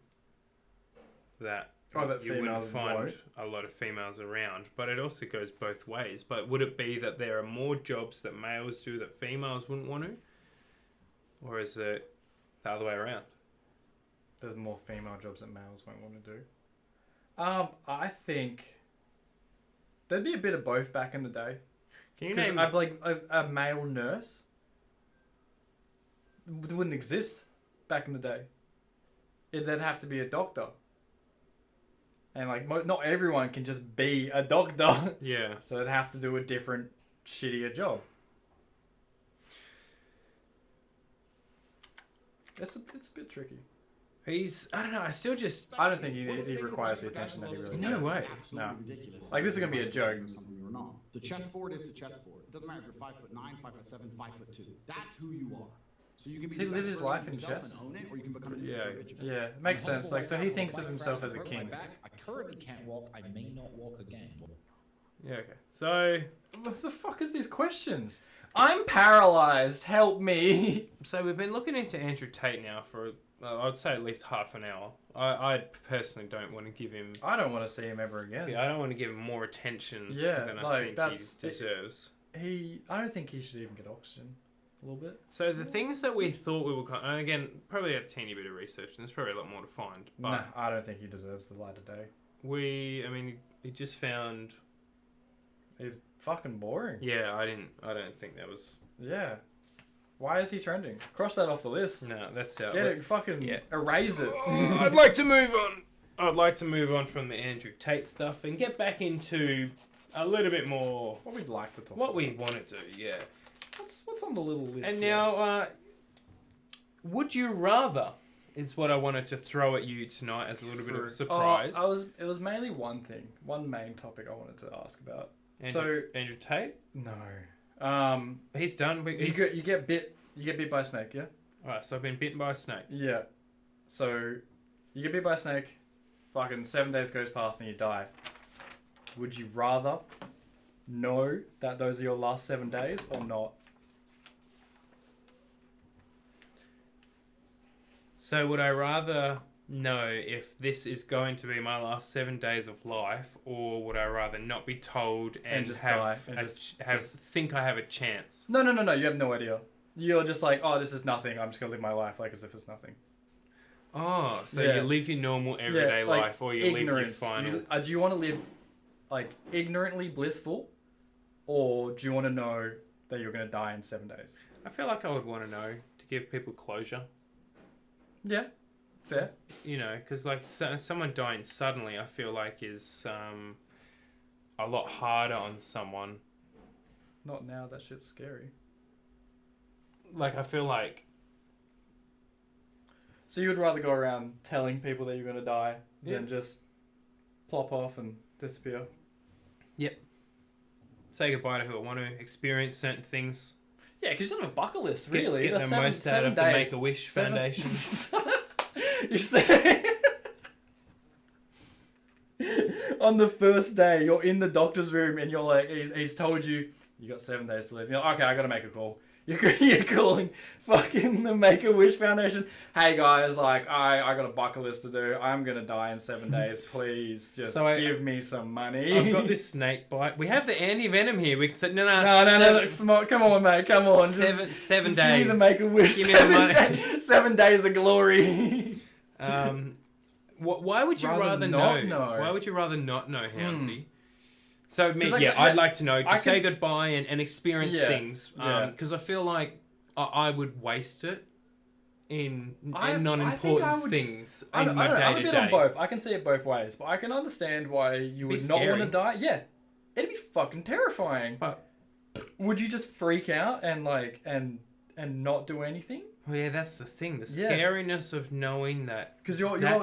that Oh, that you wouldn't females find won't. a lot of females around. But it also goes both ways. But would it be that there are more jobs that males do that females wouldn't want to? Or is it the other way around? There's more female jobs that males won't want to do. I think there'd be a bit of both back in the day. Can you Because name... I'd like a male nurse wouldn't exist back in the day. There'd have to be a doctor. And like not everyone can just be a doctor. Yeah. So they'd have to do a different, shittier job. It's a bit tricky. I don't know, I still just... I don't think he requires the attention that he really No does. way. No. Ridiculous. Like, this is gonna be a joke. Something you're not. The chessboard is the chessboard. It doesn't matter if you're 5'9", 5'7", 5'2". That's who you are. So you can be Does he the live best his version life of in yourself chess? and own it, or you can become an Yeah. individual. Yeah, it makes sense. Like, so he thinks of himself as a king. I currently can't walk. I may not walk again. Yeah, okay. So... What the fuck is these questions? I'm paralyzed. Help me. So we've been looking into Andrew Tate now for, I'd say at least half an hour. I personally don't want to give him... I don't want to see him ever again. I don't want to give him more attention Yeah, than I like, think that's- he deserves. I don't think he should even get oxygen. A little bit. So the things that we thought we were... And again, probably a teeny bit of research, and there's probably a lot more to find. But Nah, I don't think he deserves the light of day. he just found... He's fucking boring. Yeah, I don't think that was... Yeah. Why is he trending? Cross that off the list. No, that's out. Get it, fucking erase it. I'd like to move on. I'd like to move on from the Andrew Tate stuff and get back into a little bit more What we'd like to talk what about. we want to do, yeah. What's on the little list? And here? now, would you rather is what I wanted to throw at you tonight as a little bit of a surprise. It was mainly one main topic I wanted to ask about. Andrew Tate? No. He's done. You get bit by a snake, yeah? Alright, so I've been bitten by a snake. Yeah. So you get bit by a snake, fucking 7 days goes past and you die. Would you rather know that those are your last 7 days or not? So would I rather know if this is going to be my last 7 days of life, or would I rather not be told and just have die and think I have a chance? No, you have no idea. You're just like, oh, this is nothing. I'm just gonna live my life like as if it's nothing. Oh, so Yeah. you live your normal everyday like life, or you live your ignorance. final... Do you want to live like ignorantly blissful, or do you want to know that you're gonna die in 7 days? I feel like I would want to know, to give people closure. Yeah, fair. You know, because like someone dying suddenly, I feel like is a lot harder on someone. Not now. That shit's scary. Like, I feel like... So you would rather go around telling people that you're gonna die Yeah. than just plop off and disappear? Say goodbye to who I want to, experience certain things. Yeah, because you don't have a bucket list, really. Get That's the most out of the days. Make-A-Wish Foundation. You say... On the first day, you're in the doctor's room and you're like, he's told you, you got 7 days to live. You're like, okay, I gotta make a call. You're calling fucking the Make-A-Wish Foundation. Hey guys, like, I got a bucket list to do. I'm gonna die in 7 days. Please just give me some money. I've got this snake bite. We have the anti-venom here. We can say, no. No, come on, mate, come on. Seven just days. Give me the Make-A-Wish. Give me the money. 7 days of glory. Why would you rather not know? know? Why would you rather not know, Houndsy? So, like, I'd like to know, to say can- goodbye and experience Yeah, things. yeah. Because I feel like I would waste it in I think I non-important would things I in don't my know, I'm a bit on day-to-day. both. I can see it both ways, but I can understand why you would not want to scary. die. Yeah, it'd be fucking terrifying. But Would you just freak out and like and not do anything? well, yeah, that's the thing. The Yeah. scariness of knowing that Because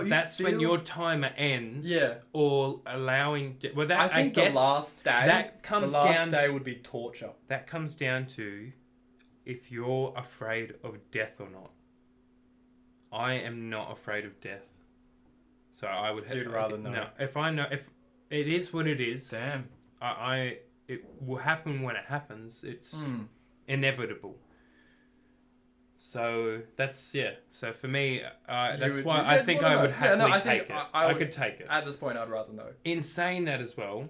that's when your timer ends. Yeah. Or allowing... Well, that, I think guess the last day. that comes the last down day to- would be torture. That comes down to if you're afraid of death or not. I am not afraid of death. So I would... So you'd rather know. No, if I know... If it is what it is... Damn. It will happen when it happens. It's Hmm. inevitable. So that's So for me, that's would- why you'd I think I wanna would know. Yeah, no, happily I think take it. I I would- could take it. At this point, I'd rather know. In saying that as well,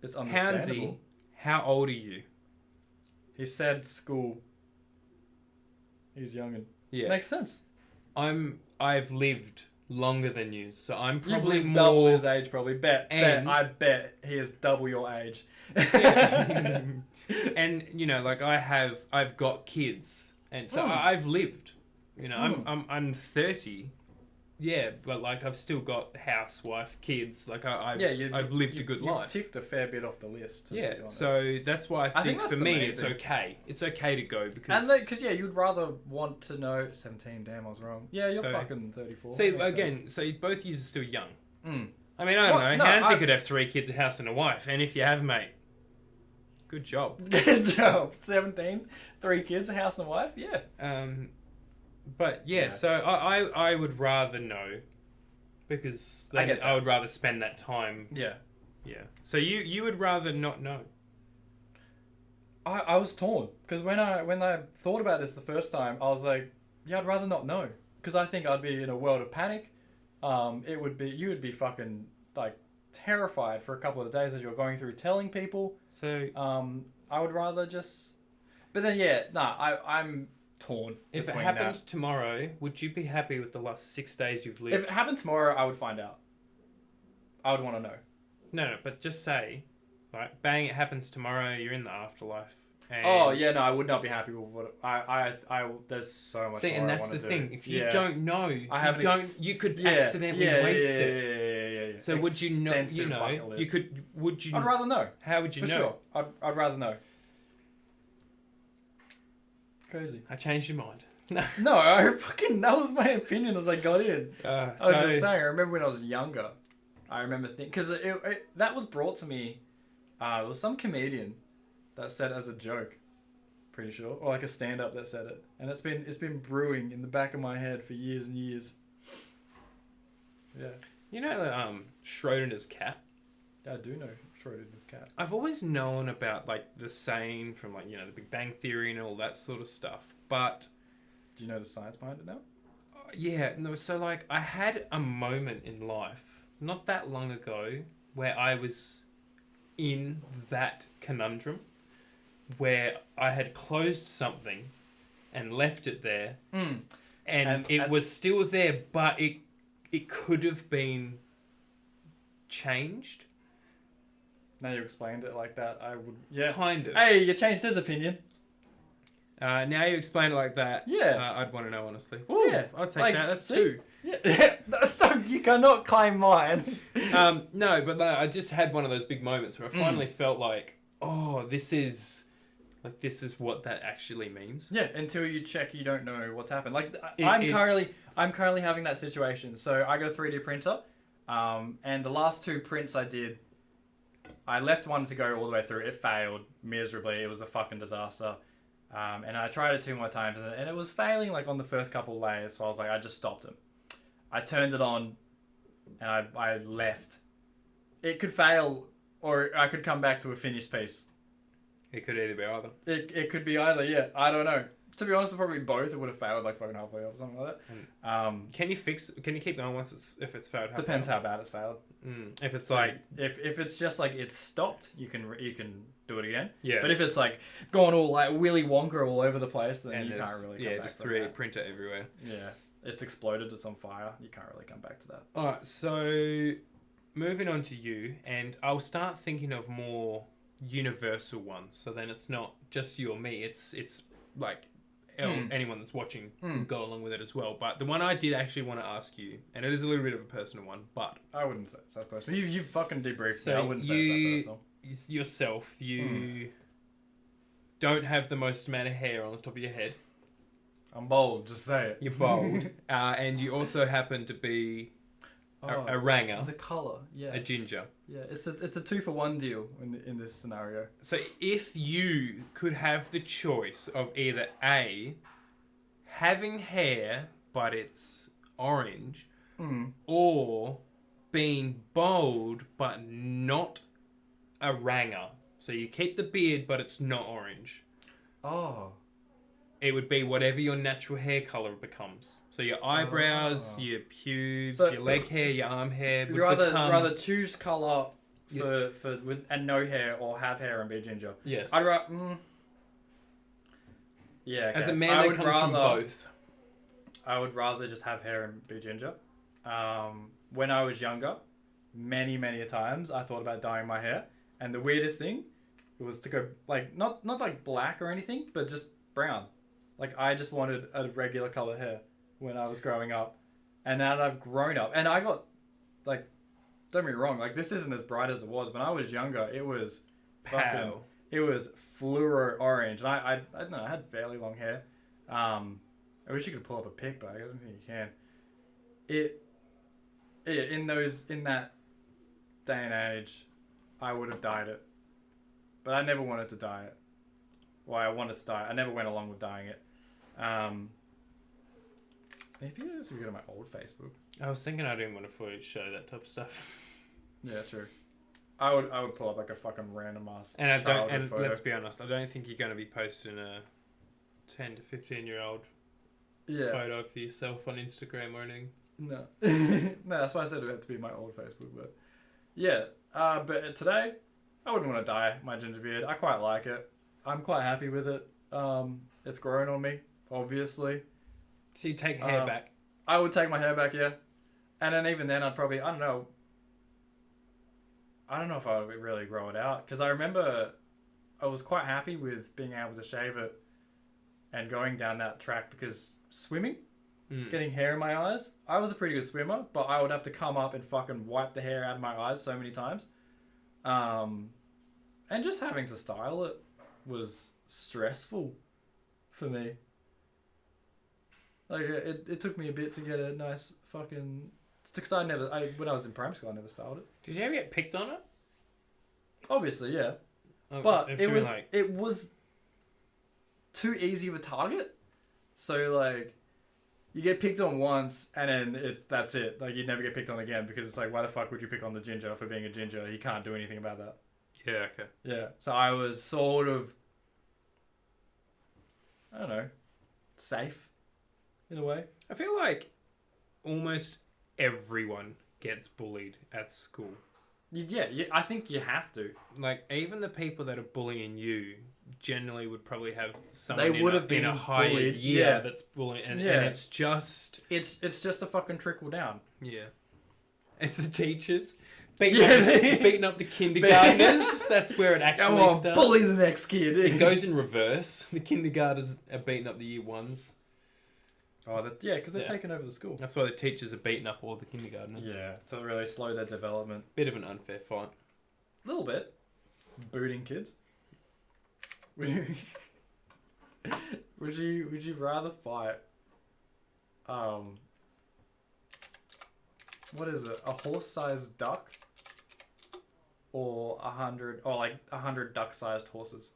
It's Hounsey, understandable. how old are you? He said school. He's young and Yeah, makes sense. I've lived longer than you, so I'm You've probably lived more. double his age, probably. And- I bet he is double your age. And you know, like I've got kids, and so I've lived. You know, I'm 30. Yeah, but like I've still got housewife, kids. Like I've lived a good you've life. ticked a fair bit off the list. To be Yeah, honest. so that's why I think that's for the me main it's thing. okay. It's okay to go because. And because you'd rather want to know 17. Damn, I was wrong. Yeah, you're So- fucking 34. See Makes again, sense. so both you are still young. Mm. I mean, I don't Well, know. no, Hansy I- could have 3 kids, a house, and a wife, and if you have, mate, good job. Good job. 17, 3 kids, a house and a wife. Yeah. But yeah, so I would rather know, because I then get that. I would rather spend that time. Yeah. Yeah. So you would rather not know. I was torn because when I thought about this the first time, I was like, yeah, I'd rather not know because I think I'd be in a world of panic. You would be fucking like terrified for a couple of days as you're going through telling people. So I would rather just. But then I'm torn. if it between happened that. tomorrow, would you be happy with the last 6 days you've lived? If it happened tomorrow, I would find out. I would want to know. No, but just say, right, bang, it happens tomorrow, you're in the afterlife. And Oh yeah, no, I would not be happy with what I there's so much. See, more and I that's the wanna thing. do. If you Yeah. don't know, you could Yeah, accidentally yeah, waste yeah, it. Yeah. So would you know? Extensive You know, bucket you list. could. Would you? I'd rather know. How would you For know? sure. I'd rather know. Crazy. I changed your mind. No, that was my opinion as I got in. I was just saying. I remember when I was younger. I remember thinking because that was brought to me. It was some comedian that said it as a joke. Pretty sure, or like a stand-up that said it, and it's been brewing in the back of my head for years and years. Yeah, You know, Schrodinger's cat. I do know Schrodinger's cat. I've always known about like the saying from like the Big Bang Theory and all that sort of stuff, but Do you know the science behind it now? yeah, no. So like, I had a moment in life not that long ago where I was in that conundrum, where I had closed something and left it there, and it was still there, but it could have been changed. Now you explained it like that, I would. Yeah. Kind of. Hey, you changed his opinion. Now you explain it like that. Yeah. I'd want to know, honestly. Ooh, Yeah, I'll take like, that. That's see? 2. Yeah. You cannot claim mine. No, but I just had one of those big moments where I finally felt like, oh, this is what that actually means. Yeah, until you check, you don't know what's happened. Like It- I'm it- currently having that situation. So I got a 3D printer, and the last 2 prints I did, I left one to go all the way through. It failed miserably. It was a fucking disaster. And I tried it 2 more times, and it was failing like on the first couple of layers. So I was like, I just stopped it. I turned it on, and I left. It could fail, or I could come back to a finished piece. It could either be either. It could be either, yeah. I don't know. To be honest, probably both. It would have failed like fucking halfway or something like that. Can you keep going if it's failed? Depends how bad it's failed. If it's So like, if it's just like it's stopped, you can do it again. yeah. But if it's like gone all like Willy Wonka all over the place, then and you can't there's, really come back just from 3D that. printer everywhere. Yeah, it's exploded. It's on fire. You can't really come back to that. All right, so moving on to you, and I'll start thinking of more universal ones. So then it's not just you or me. It's like anyone that's watching can go along with it as well. But the one I did actually want to ask you, and it is a little bit of a personal one, but I wouldn't say it's that personal. You fucking debriefed So me. I wouldn't say it's that personal. yourself, you don't have the most amount of hair on the top of your head. I'm bold. Just say it. You're bald, and you also happen to be a ranger, The color, yeah. a ginger. Yeah, it's a 2-for-1 deal in this scenario. So if you could have the choice of either A, having hair but it's orange, or being bald but not a ranger. So you keep the beard but it's not orange. Oh. it would be whatever your natural hair color becomes. So your eyebrows, your pubes, your leg hair, your arm hair. Would rather choose color with and no hair, or have hair and be ginger. Yes. I'd rather. Yeah. Okay. As a man, that comes from both. I would rather just have hair and be ginger. When I was younger, many a times I thought about dyeing my hair, and the weirdest thing was to go like not like black or anything, but just brown. Like I just wanted a regular color hair when I was growing up, and now that I've grown up, and I got like, don't get me wrong, like this isn't as bright as it was when I was younger. It was fucking, it was fluoro orange, and I don't know, I had fairly long hair. I wish you could pull up a pic, but I don't think you can. In that day and age, I would have dyed it, but I never wanted to dye it. Well, I wanted to dye it. I never went along with dyeing it. If you just go to my old Facebook. I was thinking I didn't want to fully show that type of stuff. Yeah, true. I would pull up like a fucking random ass. And let's be honest, I don't think you're going to be posting a 10 to 15-year-old photo for yourself on Instagram or anything. No. No, that's why I said it would have to be my old Facebook. But yeah, but today, I wouldn't want to dye my ginger beard. I quite like it. I'm quite happy with it. It's grown on me, obviously. So you take hair back? I would take my hair back, yeah. And then even then, I'd probably, I don't know if I would really grow it out. Because I remember I was quite happy with being able to shave it and going down that track, because swimming, getting hair in my eyes, I was a pretty good swimmer, but I would have to come up and fucking wipe the hair out of my eyes so many times. And just having to style it was stressful for me. Like it took me a bit to get a nice fucking, because when I was in primary school I never styled it. Did you ever get picked on it? Obviously, yeah. But it was too easy of a target. So like you get picked on once and then that's it. Like you'd never get picked on again, because it's like, why the fuck would you pick on the ginger for being a ginger? He can't do anything about that. Yeah, okay. Yeah. So I was sort of, I don't know, safe in a way. I feel like almost everyone gets bullied at school. Yeah, I think you have to. Like, even the people that are bullying you generally would probably have someone in a higher year that's bullying. And it's just... It's just a fucking trickle down. Yeah. It's the teachers. Beating up the kindergartners. That's where it actually starts. Bully the next kid. It goes in reverse. The kindergartners are beating up the year ones. Oh, because they're taking over the school. That's why the teachers are beating up all the kindergartners. Yeah, to really slow their development. Bit of an unfair fight. A little bit. Booting kids. Would you rather fight what is it? A horse-sized duck or 100 duck-sized horses?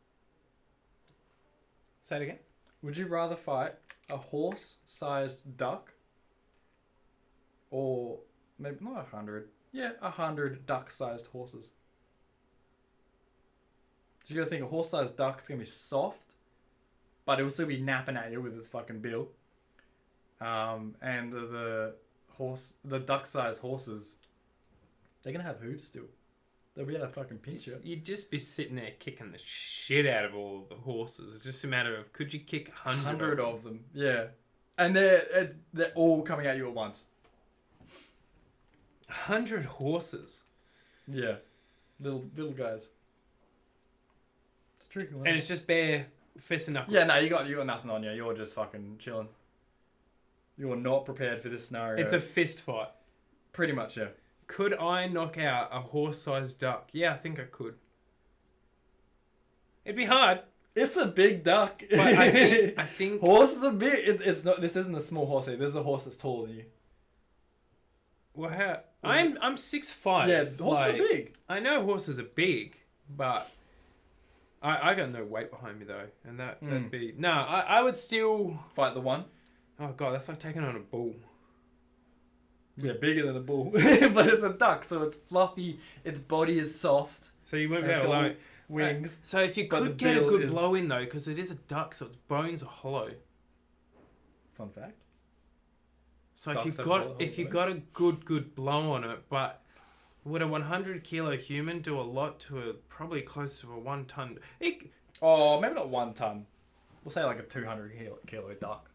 Say it again. Would you rather fight a horse-sized duck or maybe not 100? Yeah, 100 duck-sized horses. So you gotta think a horse-sized duck's gonna be soft, but it will still be napping at you with its fucking bill. And the duck-sized horses, they're gonna have hooves still. They'll be able to fucking pinch you. You'd just be sitting there kicking the shit out of all of the horses. It's just a matter of, could you kick 100 of them? Yeah. And they're all coming at you at once. 100 horses? Yeah. Little guys. It's tricky. And it's just bare fist and knuckles. Yeah, no, you got nothing on you. You're just fucking chilling. You're not prepared for this scenario. It's a fist fight. Pretty much, yeah. Could I knock out a horse-sized duck? Yeah, I think I could. It'd be hard. It's a big duck. But I think horses are big. It's not. This isn't a small horse here. This is a horse that's taller than you. Well, how? I'm 6'5". Yeah, horses are big. I know horses are big, but I got no weight behind me though, and that'd be no. I would still fight the one. Oh god, that's like taking on a bull. Yeah, bigger than a bull, but it's a duck, so it's fluffy. Its body is soft. So you won't be able to wings. So if you But could the get a bill good is- blow in though, because it is a duck, so its bones are hollow. Fun fact. So Ducks if have you got hollow if you bones. got a good blow on it, but would a 100 kilo human do a lot to a probably close to a 1 ton? Oh, maybe not 1 ton. We'll say like a 200 kilo duck.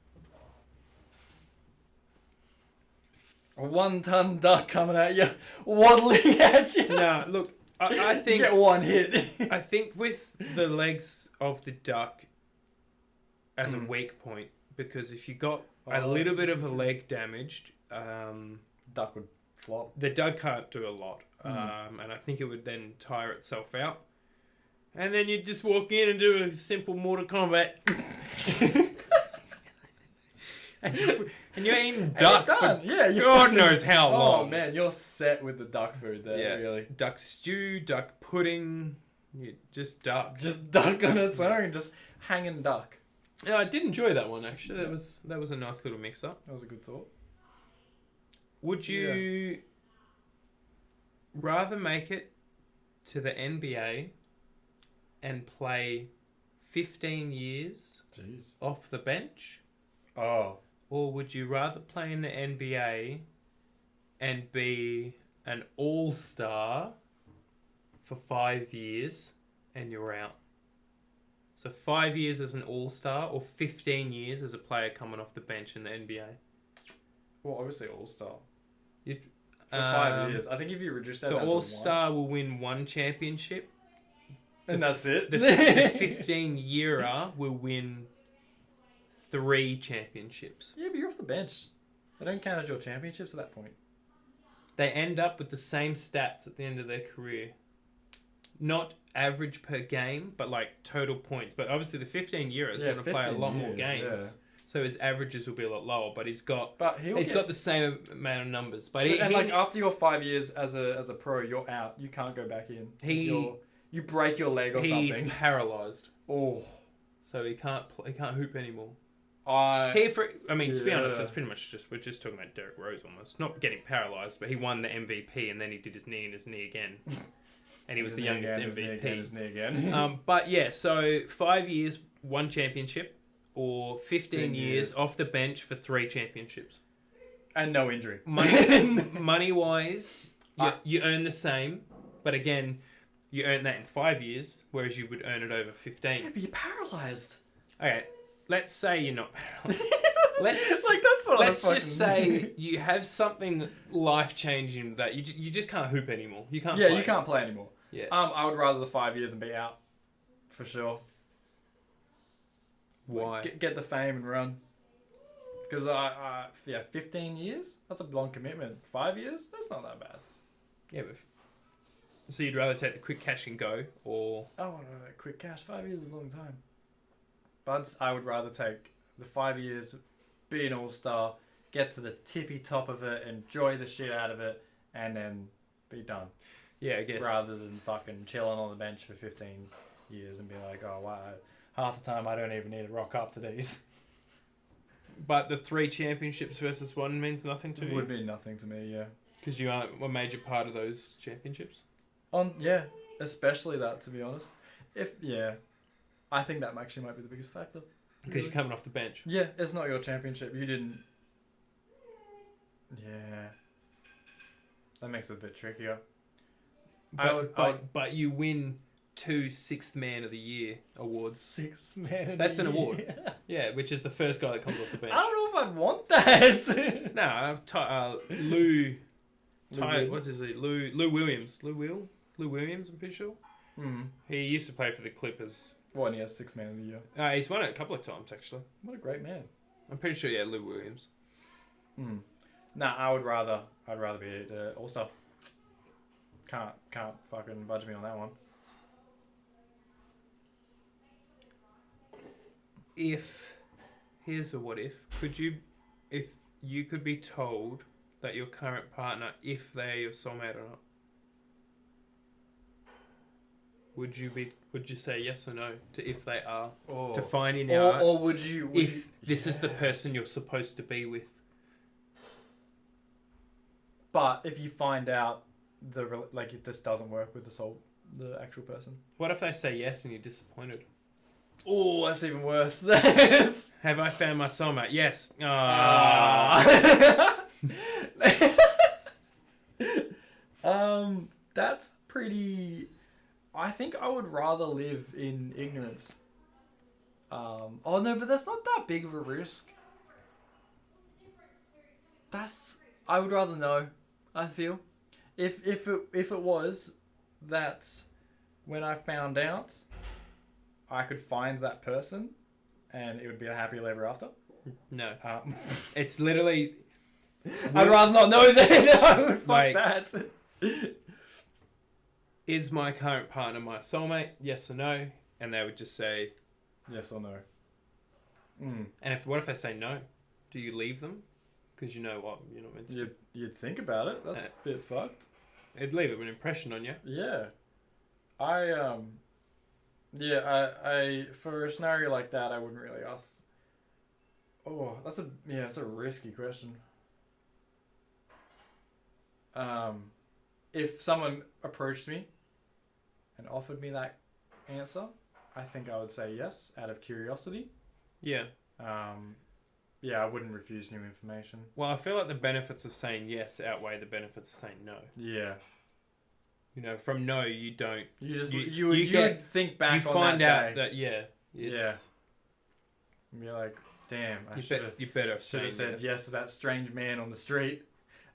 A 1 ton duck coming at you, waddling at you. No, look, I You think get one hit. I think with the legs of the duck as a weak point, because if you got a little bit of a leg damaged, Duck would flop. the duck can't do a lot, and I think it would then tire itself out, and then you just walk in and do a simple Mortal Kombat, and you're eating duck You're for done. Yeah, you're God fucking- knows how long. Oh man, you're set with the duck food there. Yeah, Really. duck stew, duck pudding, you just duck. Just duck on its own, just hanging duck. Yeah, I did enjoy that one actually. That was a nice little mix up. That was a good thought. Would you rather make it to the NBA and play 15 years Jeez. off the bench, Oh. or would you rather play in the NBA and be an all-star for 5 years and you're out? So 5 years as an all-star, or 15 years as a player coming off the bench in the NBA? Well, obviously all-star. You'd, For 5 years. I think if you reduce that the down to all-star will win 1 championship. one, and that's it. The 15-yearer will win 3 championships. Yeah, but you're off the bench. They don't count as your championships at that point. They end up with the same stats at the end of their career. Not average per game, but like total points. But obviously the 15-yearer is Yeah, going to play a 15 lot more years, games. So his averages will be a lot lower, but he's got He's got the same amount of numbers. But So, he like after your 5 years as a pro, you're out. You can't go back in. You break your leg or he's something. paralyzed. Oh, So he can't hoop anymore. to be honest, Yeah. it's pretty much we're just talking about Derrick Rose almost. Not getting paralyzed, but he won the MVP and then he did his knee and his knee again. And he was the youngest MVP. His knee again. But yeah, so 5 years, 1 championship, or 15 years off the bench for 3 championships. And no injury. Money wise, you earn the same, but again, you earn that in 5 years, whereas you would earn it over 15. Yeah, but you're paralyzed. Okay, let's say you're not paralyzed. Let's just say you have something life changing that you just can't hoop anymore. You can't. Yeah, play. you can't play anymore. Yeah. I would rather the 5 years and be out, for sure. Why? Get the fame and run. Because 15 years. That's a long commitment. 5 years. That's not that bad. Yeah, but so you'd rather take the quick cash and go, or Quick cash. 5 years is a long time. But I would rather take the 5 years, be an all-star, get to the tippy top of it, enjoy the shit out of it, and then be done. yeah, I guess. Rather than fucking chilling on the bench for 15 years and be like, oh wow, half the time I don't even need to rock up to these. But the 3 championships versus 1 means nothing to It you would mean nothing to me, yeah. because you aren't a major part of those championships. Yeah, especially that, to be honest. I think that actually might be the biggest factor. Because you're coming off the bench. Yeah, it's not your championship. You didn't. Yeah. That makes it a bit trickier. But you win 2 Sixth Man of the Year awards. Sixth Man. That's an award. Yeah, which is the first guy that comes off the bench. I don't know if I'd want that. No, Lou. Lou What's his name? Lou Williams. Lou Williams, I'm pretty sure. He used to play for the Clippers. And he has Sixth Man of the Year. He's won it a couple of times actually. What a great man. I'm pretty sure, yeah, Lou Williams. Nah, I'd rather be the All-Star. Can't fucking budge me on that one. Here's a what if. If you could be told that your current partner, if they're your soulmate or not, would you say yes or no to if they are? To finding out or would you this is the person you're supposed to be with. But if you find out this doesn't work with the actual person. What if they say yes and you're disappointed? Oh, that's even worse. Have I found my soulmate? Yes. That's pretty. I think I would rather live in ignorance. Oh no, but that's not that big of a risk. I would rather know. I feel, if it was that when I found out, I could find that person, and it would be a happily ever after. No, it's literally. I'd rather not know that. I would fuck that. Is my current partner my soulmate? Yes or no? And they would just say yes or no. And what if they say no? Do you leave them? Because you know what, you're not meant to. You'd think about it. That's a bit fucked. It'd leave an impression on you. Yeah. I for a scenario like that, I wouldn't really ask. Oh, that's a risky question. If someone approached me and offered me that answer, I think I would say yes out of curiosity. Yeah. Yeah, I wouldn't refuse new information. Well, I feel like the benefits of saying yes outweigh the benefits of saying no. Yeah. You know, from no, you don't. You would think back on that day. You find out that, yeah. Yeah. And you're like, damn, you better should have said yes to that strange man on the street.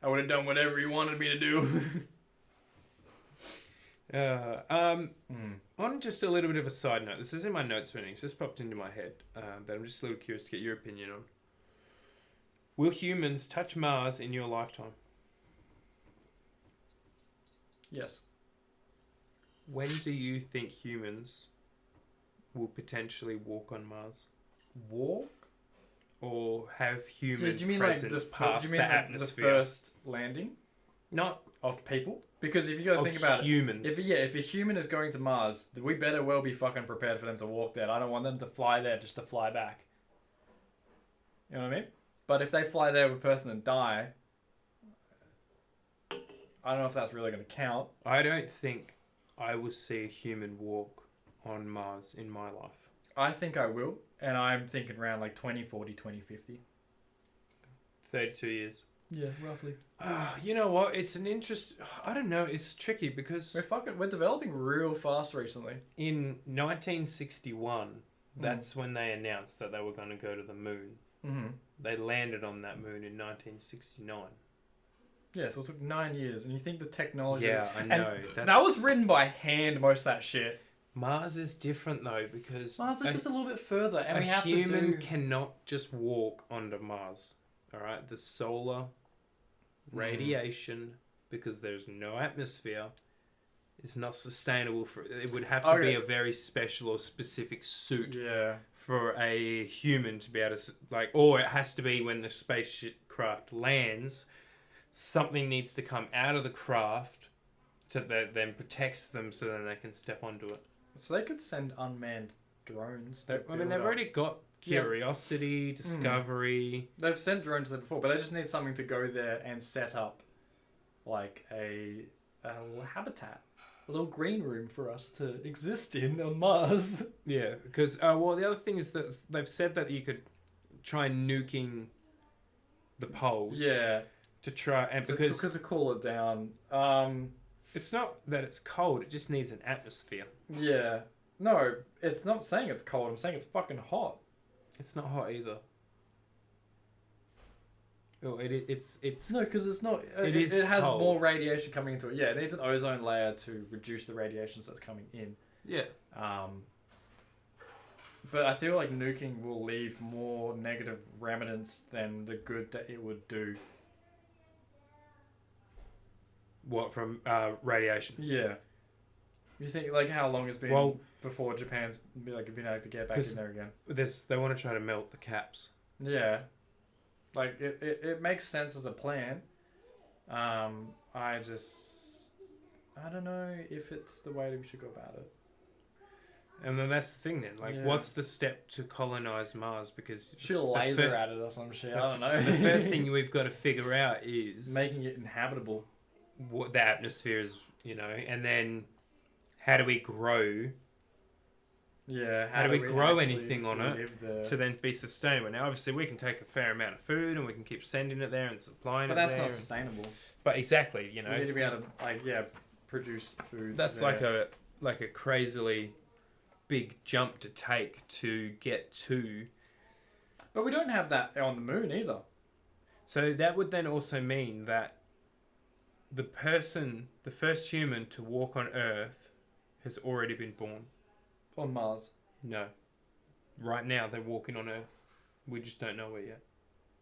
I would have done whatever he wanted me to do. On just a little bit of a side note, this is in my notes when it's just popped into my head, that I'm just a little curious to get your opinion on. Will humans touch Mars in your lifetime? Yes. When do you think humans will potentially walk on Mars? Walk? Or have human do you mean presence past the atmosphere? The first landing? Not of people? Because if you got to think about humans. If a human is going to Mars, we better well be fucking prepared for them to walk there. I don't want them to fly there just to fly back. You know what I mean? But if they fly there with a person and die, I don't know if that's really going to count. I don't think I will see a human walk on Mars in my life. I think I will. And I'm thinking around like 2040, 2050. 32 years. Yeah, roughly. You know what? It's an interest. I don't know. It's tricky because we're developing real fast recently. In 1961, that's when they announced that they were going to go to the moon. Mm-hmm. They landed on that moon in 1969. Yeah, so it took 9 years, and you think the technology... Yeah, I know. That was written by hand, most of that shit. Mars is different though, because Mars is just a little bit further, and we have human cannot just walk onto Mars. All right, the solar radiation, because there's no atmosphere, is not sustainable for. It would have to be a very special or specific suit. Yeah. For a human to be able to or it has to be when the spacecraft lands, something needs to come out of the craft that then protects them, so then they can step onto it. So they could send unmanned drones. They've already got Curiosity, Discovery. They've sent drones there before, but they just need something to go there and set up like a habitat. A little green room for us to exist in on Mars. Yeah, because the other thing is that they've said that you could try nuking the poles. Yeah. To try and to cool it down. It's not that it's cold; it just needs an atmosphere. Yeah. No, it's not saying it's cold. I'm saying it's fucking hot. It's not hot either. Oh, it's no, because it's not. It has more radiation coming into it. Yeah, it needs an ozone layer to reduce the radiations that's coming in. Yeah. But I feel like nuking will leave more negative remnants than the good that it would do. What, from radiation? Yeah. You think like how long it's been before Japan's been able to get back in there again? They want to try to melt the caps. Yeah. Like, it makes sense as a plan. I don't know if it's the way that we should go about it. And then that's the thing then. What's the step to colonize Mars? Because... She'll laser at it or some shit. I don't know. The first thing we've got to figure out is... making it inhabitable. What the atmosphere is, and then how do we grow? Yeah. How do we grow actually anything on live it there? to then be sustainable? Now, obviously, we can take a fair amount of food and we can keep sending it there and supplying But it that's there. not sustainable. But exactly, you We know, need to be able to produce food. that's there. like a crazily big jump to take to get to. But we don't have that on the moon either. So that would then also mean that the first human to walk on Earth, has already been born. On Mars. No. Right now, they're walking on Earth. We just don't know it yet.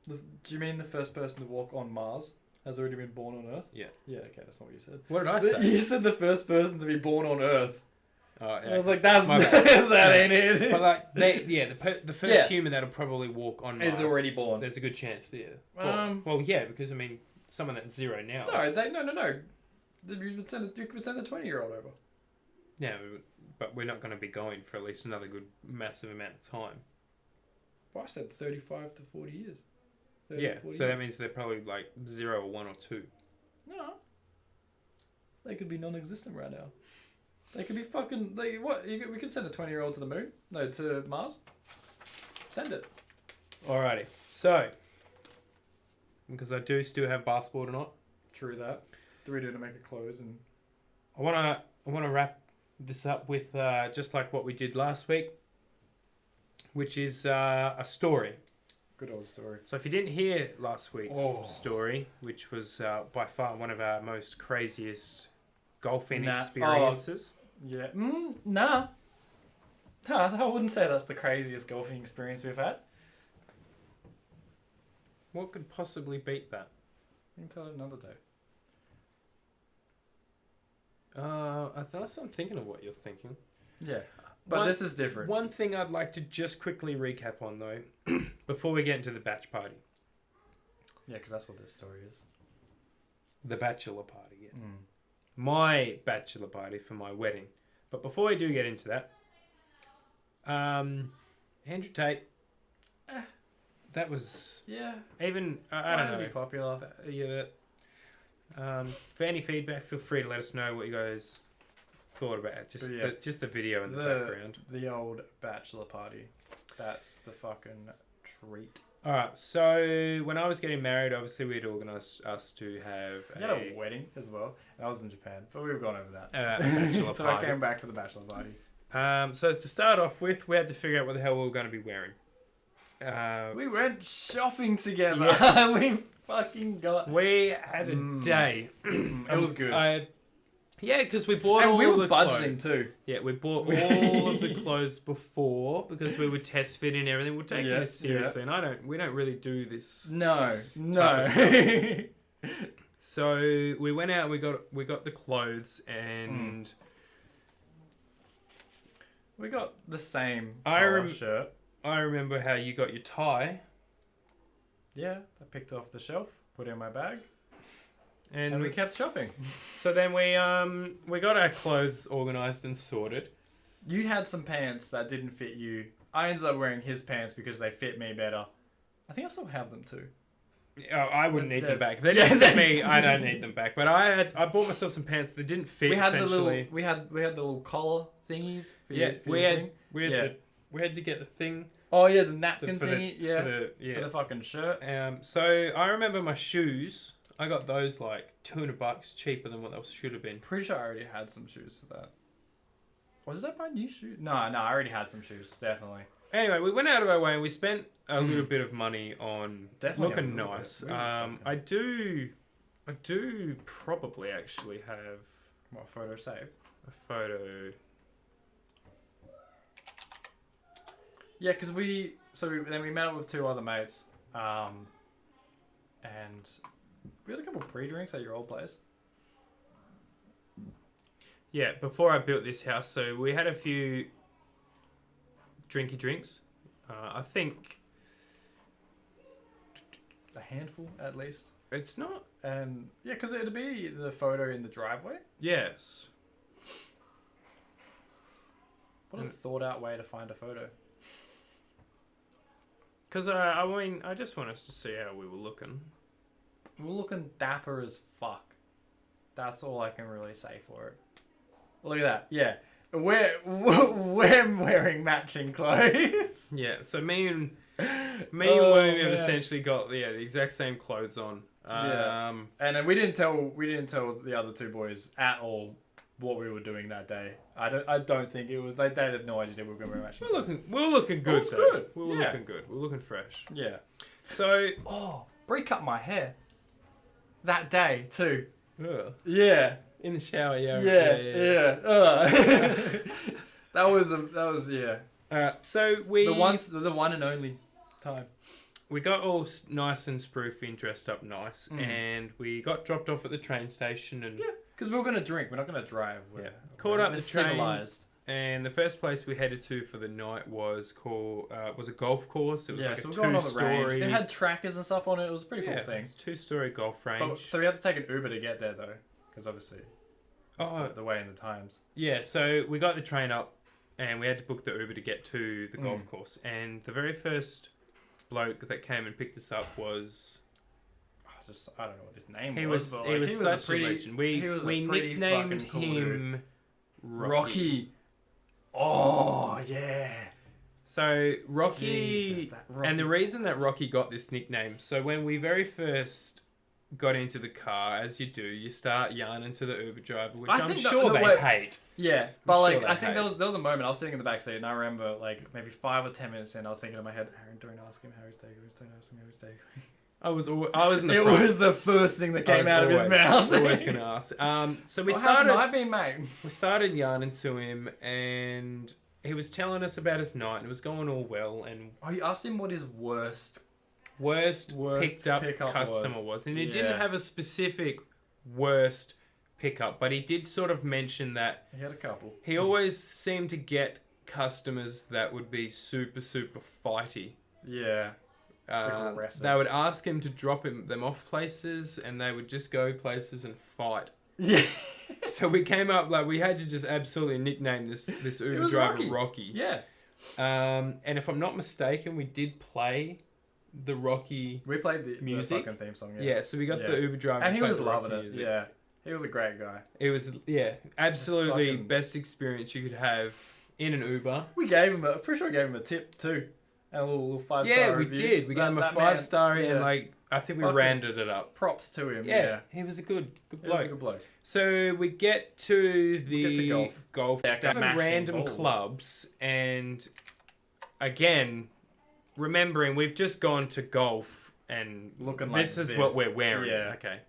Do you mean the first person to walk on Mars has already been born on Earth? Yeah. Yeah, okay, that's not what you said. What did I say? You said the first person to be born on Earth. Oh, yeah. I was like, that's My bad. that ain't it. But like, the first Yeah. human that'll probably walk on Mars Is already born. There's a good chance, yeah. Um, Yeah, because I mean, someone that's 0 now. No. You could send a 20-year-old over. Yeah, but we're not going to be going for at least another good massive amount of time. Well, I said 35 to 40 years. 30 Yeah, 40 so that years. means they're probably like 0 or 1 or 2. No. They could be non-existent right now. They could be fucking... we could send a 20-year-old to the moon. No, to Mars. Send it. Alrighty, so because I do still have basketball tonight, True that. Do we do to make it close and... I wanna wrap this up with just like what we did last week, which is a story. Good old story. So if you didn't hear last week's story, which was by far one of our most craziest golfing experiences. Yeah. Nah. I wouldn't say that's the craziest golfing experience we've had. What could possibly beat that? You can tell it another day. I'm thinking of what you're thinking. Yeah. But this is different. One thing I'd like to just quickly recap on, though, before we get into the batch party. Yeah, because that's what this story is. The bachelor party, yeah. My bachelor party for my wedding. But before we do get into that, Andrew Tate, that was... Yeah. Even, I don't know. Is he popular? For any feedback, feel free to let us know what you guys thought about it. Just the video in the background. The old bachelor party. That's the fucking treat. Alright, so when I was getting married, obviously we'd organised us to have You had a wedding as well. I was in Japan, but we've gone over that. Bachelor so party. I came back for the bachelor party. So to start off with, we had to figure out what the hell we were going to be wearing. We went shopping together. Yeah. We fucking got... We had a day. It was good. Because we bought and all we were the budgeting clothes. too. Yeah, we bought all of the clothes before because we would test fit and everything. We're taking this seriously, and we don't really do this. No. So we went out. We got the clothes, and we got the same shirt. I remember how you got your tie. Yeah, I picked it off the shelf, put it in my bag, and we kept shopping. So then we got our clothes organised and sorted. You had some pants that didn't fit you. I ended up wearing his pants because they fit me better. I think I still have them too. Oh, I wouldn't need them back. If they didn't fit me, I don't need them back. But I bought myself some pants that didn't fit. We had essentially. we had the little collar thingies. For we had to get the thing. Oh yeah, the napkin thingy. For the fucking shirt. So I remember my shoes. I got those like $200 cheaper than what they should have been. Pretty sure I already had some shoes for that. Or did I buy new shoes? No, I already had some shoes, definitely. Anyway, we went out of our way and we spent a little bit of money on looking nice. I do probably actually have what photo saved? A photo. Yeah, because then we met up with two other mates, and we had a couple pre-drinks at your old place. Yeah, before I built this house, so we had a few drinky drinks. I think a handful at least. It's not, and yeah, because it'd be the photo in the driveway. Yes. What a thought-out way to find a photo. Because I just want us to see how we were looking. We were looking dapper as fuck. That's all I can really say for it. Look at that. Yeah. We're wearing matching clothes. Yeah, so me and William have essentially got the exact same clothes on. And then we didn't tell the other two boys at all what we were doing that day. I don't think it was they had no idea we were going to wear matching clothes. We were looking good. Good. We were looking good. We were looking fresh. Yeah. So Bree cut my hair that day too. ugh. Yeah. In the shower, yeah. That was yeah. So we The one and only time. we got all nice and spruify and dressed up nice, and we got dropped off at the train station and Because we were gonna drink. We're not gonna drive. Caught up we're the train. civilized. And the first place we headed to for the night was a golf course. It was like a so we're going on the range. two-story. It had trackers and stuff on it. It was a pretty cool thing. 2-story golf range. So we had to take an Uber to get there though, because obviously, the way and the times. Yeah, so we got the train up, and we had to book the Uber to get to the golf course. And the very first bloke that came and picked us up was. I don't know what his name He was. was such a legend. We nicknamed him Rocky. Oh yeah. So Rocky, Jesus, that Rocky. And the reason that Rocky got this nickname. So when we very first got into the car, as you do, you start yarning to the Uber driver, which I'm sure they hate. Yeah, but sure like they I think hate. there was a moment I was sitting in the back seat and I remember like maybe 5 or 10 minutes in, I was thinking in my head, Aaron, don't ask him how his day goes. Don't ask him how his day goes. I was in the It front. was the first thing that came out of his mouth. Always gonna ask. So we How's started. night been, mate? We started yarning to him, and he was telling us about his night, and it was going all well. And You asked him what his worst picked up pickup customer was, and he Yeah. didn't have a specific worst pickup, but he did sort of mention that He had a couple. he always seemed to get customers that would be super fighty. Yeah. Aggressive. They would ask him to drop them off places, and they would just go places and fight. Yeah. So we came up we had to just absolutely nickname this Uber driver Rocky. Yeah. And if I'm not mistaken, we did play the Rocky. We played the music fucking theme song. Yeah, so we got the Uber driver, and he to play was the loving Rocky it. music. Yeah, he was a great guy. It was absolutely fucking- best experience you could have in an Uber. We gave him pretty sure we gave him a tip too, and a little 5-star Yeah, we review. did. We gave him a That 5-star, man, and I think we Fucking rounded it up. props to him. Yeah, he was a good He was a bloke. good bloke. So we get to the golf Yeah, stuff and mashing random balls. clubs, and again, remembering we've just gone to golf, and Looking like this is this. what we're wearing. Yeah. Okay.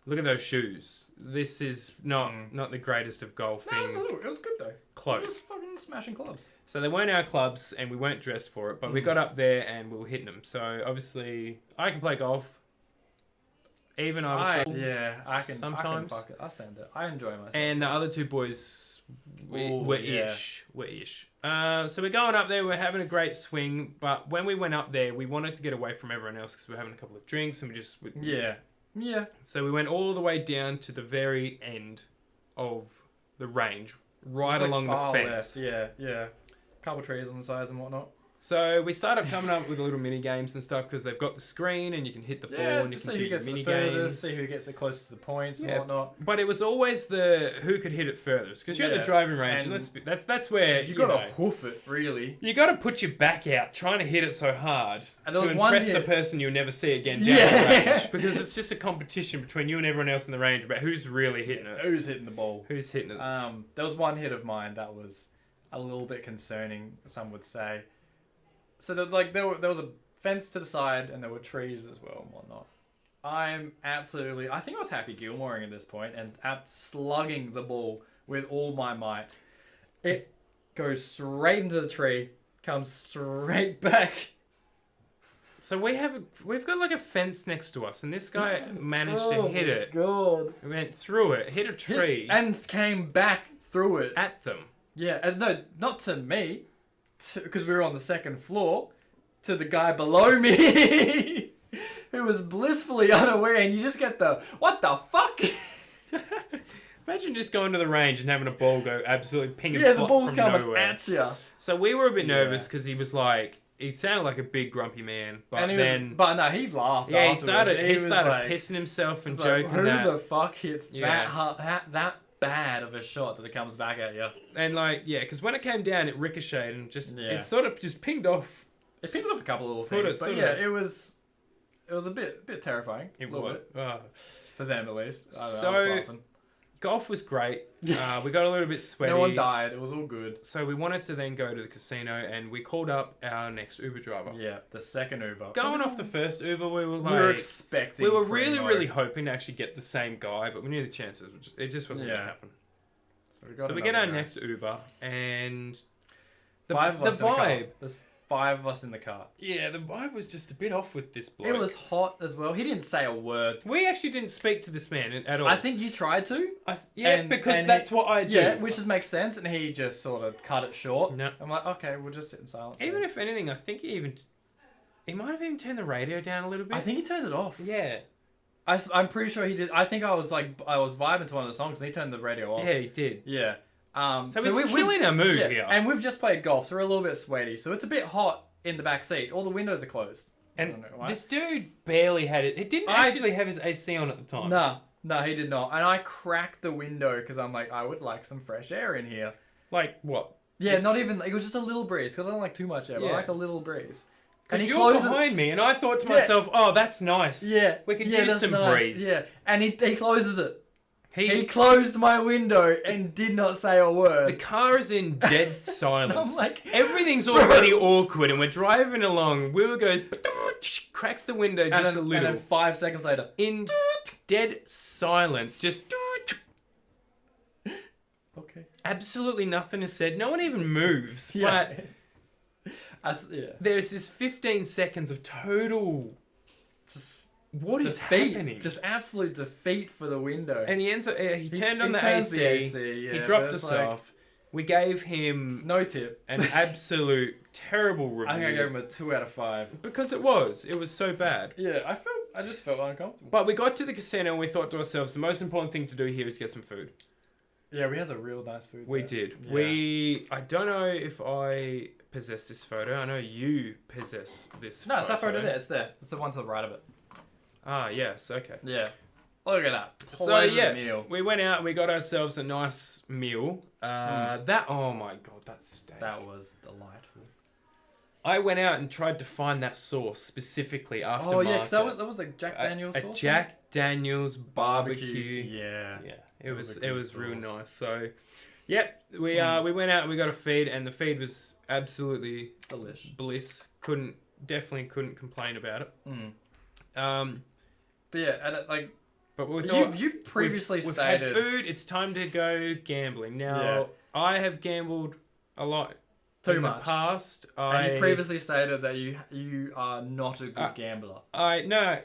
Look at those shoes. This is not the greatest of golfing No, it was good though. clothes. Just fucking smashing clubs. So they weren't our clubs, and we weren't dressed for it, but we got up there and we were hitting them. So obviously, I can play golf. Even I was I can sometimes. fuck it. I stand it. I enjoy myself. And the other two boys Ooh, were yeah. ish. So we're going up there, we're having a great swing, but when we went up there, we wanted to get away from everyone else because we were having a couple of drinks and Yeah. So we went all the way down to the very end of the range, right It's like along the far fence. left. Yeah. Couple trees on the sides and whatnot. So we started coming up with little mini games and stuff because they've got the screen and you can hit the ball and you to can see do who your gets mini the furthest, games. see who gets the closest to the points and Yeah. whatnot. But it was always the who could hit it furthest because you're at Yeah. the driving range, And and that's where You gotta hoof it, really. You got to put your back out trying to hit it so hard And there to was one impress the hit- person you'll never see again down Yeah. the range because it's just a competition between you and everyone else in the range about who's really hitting it. Who's hitting the ball? Who's hitting it? There was one hit of mine that was a little bit concerning, some would say. So there was a fence to the side and there were trees as well and whatnot. I think I was Happy Gilmoreing at this point and slugging the ball with all my might. It goes straight into the tree, comes straight back. So we've got like a fence next to us, and this guy managed to hit it. God. Went through it, hit a tree, And came back through it. at them. Yeah, and no, not to me, because we were on the second floor, to the guy below me, who was blissfully unaware, and you just get what the fuck? Imagine just going to the range and having a ball go absolutely ping and Yeah, the flop ball's from coming nowhere. at you. So we were a bit Yeah. nervous because he was like, he sounded like a big grumpy man, but And but no, he laughed. yeah, he afterwards. started was like, pissing pissing himself and it's like, joking who that the fuck hits Yeah. that hard, that bad of a shot that it comes back at you. And like, yeah, because when it came down, it ricocheted and just it sort of just pinged off. It pinged off a couple of little things, but yeah, it was a bit terrifying. It was for them at least. I was laughing. Golf was great. We got a little bit sweaty. No one died. It was all good. So we wanted to then go to the casino, and we called up our next Uber driver. Yeah, the second Uber. Going off the first Uber, we were expecting. We were really hoping to actually get the same guy, but we knew the chances. It just wasn't going to happen. So we get our next Uber, and the vibe. There's 5 of us in the car. Yeah, the vibe was just a bit off with this bloke. It was hot as well. He didn't say a word. We actually didn't speak to this man at all. I think you tried to. Because that's what I do. Yeah, which just makes sense, and he just sort of cut it short. No. I'm like, okay, we'll just sit in silence. Even if anything, I think he might have even turned the radio down a little bit. I think he turned it off. Yeah. I'm pretty sure he did. I think I was vibing to one of the songs, and he turned the radio off. Yeah, he did. Yeah. So we're killing our mood here. And we've just played golf, so we're a little bit sweaty. So it's a bit hot in the back seat. All the windows are closed. And this dude barely had it. He didn't actually have his AC on at the time. No, he did not. And I cracked the window because I'm like, I would like some fresh air in here. Like what? Yeah, not even. It was just a little breeze because I don't like too much air. But I like a little breeze. Because you're behind me, and I thought to myself, "Oh, that's nice. Yeah, we could use some breeze." Yeah, and he closes it. He closed my window and did not say a word. The car is in dead silence. I'm like, everything's already awkward, and we're driving along. Will goes, cracks the window just a little. And then 5 seconds later, in dead silence, just. Okay. Absolutely nothing is said. No one even moves. Yeah. But there's this 15 seconds of total. What is happening? Just absolute defeat for the window. And he ends up. He turned on the AC. He dropped us off. We gave him no tip. An absolute terrible review. I think I gave him a 2 out of 5 because it was so bad. Yeah, I just felt uncomfortable. But we got to the casino and we thought to ourselves, the most important thing to do here is get some food. Yeah, we had some real nice food. We did. Yeah. I don't know if I possess this photo. I know you possess this photo. No, it's that photo there. It's there. It's the one to the right of it. Ah, yes. Okay. Yeah. Look at that. So yeah, meal. We went out and we got ourselves a nice meal. That, oh my God, that steak. That was delightful. I went out and tried to find that sauce specifically after. Oh yeah, because that was like Jack Daniel's sauce. A Jack Daniel's barbecue. Yeah. Yeah. It was real nice. So, yep, we went out and we got a feed, and the feed was absolutely bliss. Definitely couldn't complain about it. But yeah, but we thought you previously we've stated had food. It's time to go gambling. Now I have gambled a lot. Too in much. The past. And you previously stated that you are not a good gambler. No.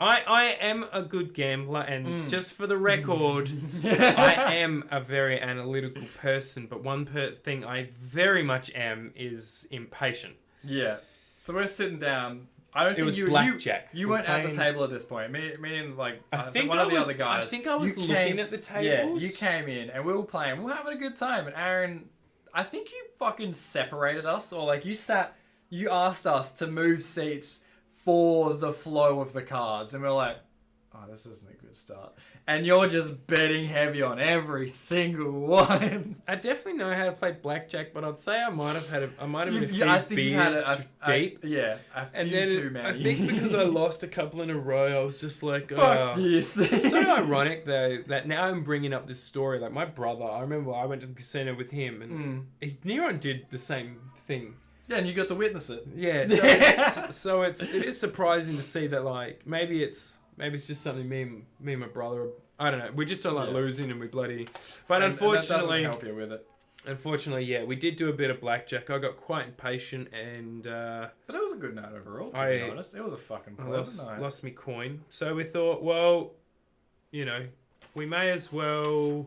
I am a good gambler, and just for the record, I am a very analytical person. But one thing I very much am is impatient. Yeah. So we're sitting down. I don't think blackjack. You weren't at the table at this point. Me and I think one of the other guys. I think I was looking at the tables. Yeah, you came in and we were playing. We were having a good time. And Aaron, I think you fucking separated us, or you asked us to move seats for the flow of the cards, and we're like, oh, this isn't a good start. And you're just betting heavy on every single one. I definitely know how to play blackjack, but I'd say I might have been a few I think beers deep. And then too many. I think because I lost a couple in a row, I was just like, fuck this. It's so ironic though that now I'm bringing up this story. Like my brother, I remember I went to the casino with him, and Neron did the same thing. Yeah, and you got to witness it. Yeah, so it is surprising to see that maybe it's just something me and my brother, I don't know. We just don't like losing, and we bloody. But unfortunately, and that doesn't help you with it. Unfortunately, yeah, we did do a bit of blackjack. I got quite impatient, and but it was a good night overall. To be honest, it was a fucking pleasant night. Lost me coin, so we thought, well, we may as well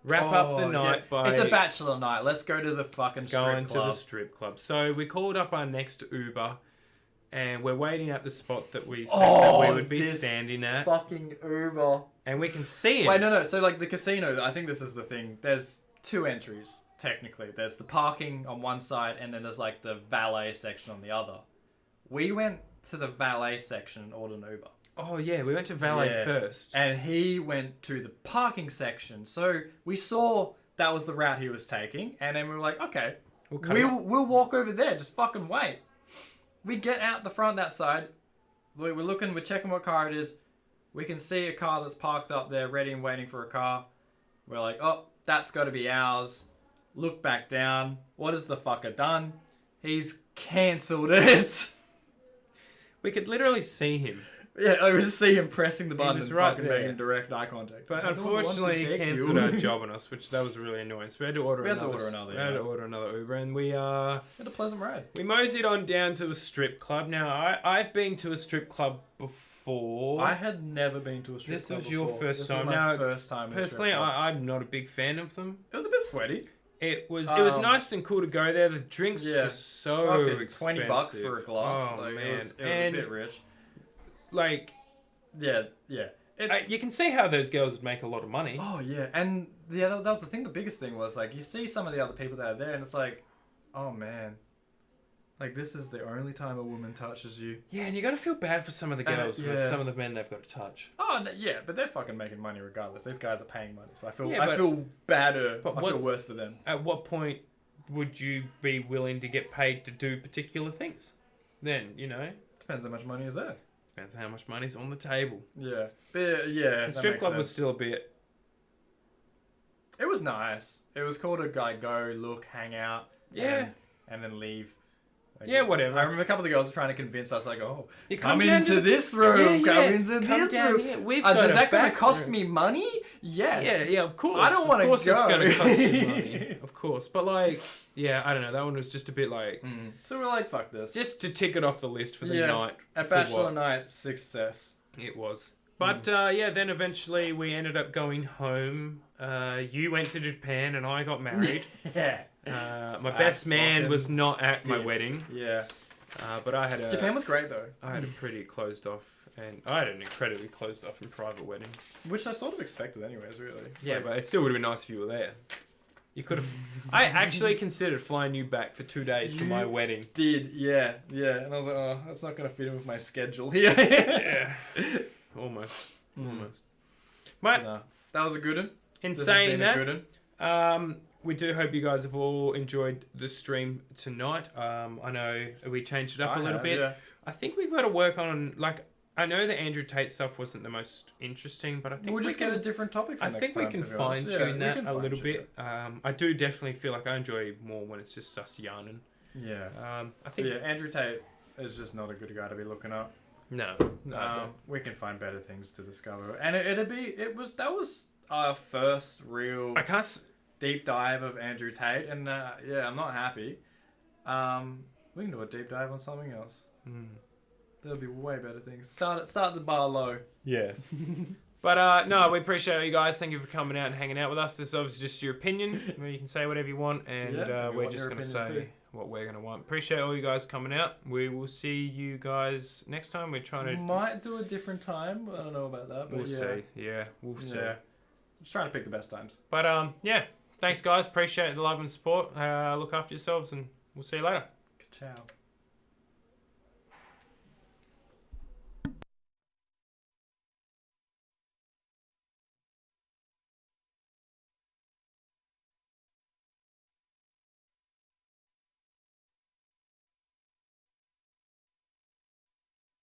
wrap up the night by. It's a bachelor night. Let's go to the fucking strip club. Going to the strip club. So we called up our next Uber. And we're waiting at the spot that we said that we would be standing at. Fucking Uber. And we can see it. Wait, no. So, the casino, I think this is the thing. There's 2 entries, technically. There's the parking on one side, and then there's, the valet section on the other. We went to the valet section and ordered an Uber. Oh yeah, we went to valet first. And he went to the parking section. So we saw that was the route he was taking, and then we were like, okay, we'll walk over there. Just fucking wait. We get out the front that side. We're looking. We're checking what car it is. We can see a car that's parked up there, ready and waiting for a car. We're like, oh, that's got to be ours. Look back down. What has the fucker done? He's cancelled it. We could literally see him. Yeah, I was see him pressing the button and right fucking there. making direct eye contact. But unfortunately, he cancelled our job on us, which that was really annoying. So we had to order another Uber, and we had a pleasant ride. We moseyed on down to a strip club. Now, I've been to a strip club before. I had never been to a strip club before. This was your first time. Now, first time. Personally, I'm not a big fan of them. It was a bit sweaty. It was nice and cool to go there. The drinks were so fucking expensive. $20 for a glass. Oh like, man, it was a bit rich. Like, yeah. You can see how those girls would make a lot of money. Oh yeah, and that was the thing. The biggest thing was like you see some of the other people that are there, and it's like, oh man, like this is the only time a woman touches you. Yeah, and you got to feel bad for some of the girls, for some of the men they've got to touch. Oh no, yeah, but they're fucking making money regardless. These guys are paying money, so I feel badder. I feel worse for them. At what point would you be willing to get paid to do particular things? Then depends how much money is there. Depends how much money's on the table. Yeah. But yeah. The strip club was still a bit... It was nice. It was cool to go, look, hang out. Yeah. And then leave. Like, yeah, whatever. I remember a couple of the girls were trying to convince us, like, oh, you come into this room. Come into this room. Here. We've is that going to cost me money? Yes. Yeah, of course. I don't want to go. Of course it's going to cost you money. Of course. But like... Yeah, I don't know. That one was just a bit like... So we're like, fuck this. Just to tick it off the list for the night. A bachelor night success. It was. But then eventually we ended up going home. You went to Japan and I got married. Yeah. My best man was not at my wedding. Yeah. But I had Japan was great though. I had a pretty closed off... And I had an incredibly closed off and private wedding. Which I sort of expected anyways, really. Yeah, but it still would have been nice if you were there. You could have... I actually considered flying you back for 2 days for my wedding. Did, yeah. And I was like, oh, that's not going to fit in with my schedule here. Yeah. Almost. But... No, that was a good one. In saying that, we do hope you guys have all enjoyed the stream tonight. I know we changed it up a little bit. Yeah. I think we've got to work on, like... I know the Andrew Tate stuff wasn't the most interesting, but I think we'll just get a different topic for next time. I think we can fine-tune that a little bit. I do definitely feel like I enjoy more when it's just us yarning. Yeah. I think... Yeah, Andrew Tate is just not a good guy to be looking up. No. We can find better things to discover. And that was our first real deep dive of Andrew Tate, and I'm not happy. We can do a deep dive on something else. There'll be way better things. Start the bar low. Yes. But no, we appreciate you guys. Thank you for coming out and hanging out with us. This is obviously just your opinion. You can say whatever you want, and we're just going to say what we're going to want. Appreciate all you guys coming out. We will see you guys next time. We're trying to... Might do a different time. I don't know about that, but we'll see. Yeah, we'll see. Just trying to pick the best times. But thanks guys. Appreciate the love and support. Look after yourselves, and we'll see you later. Ciao.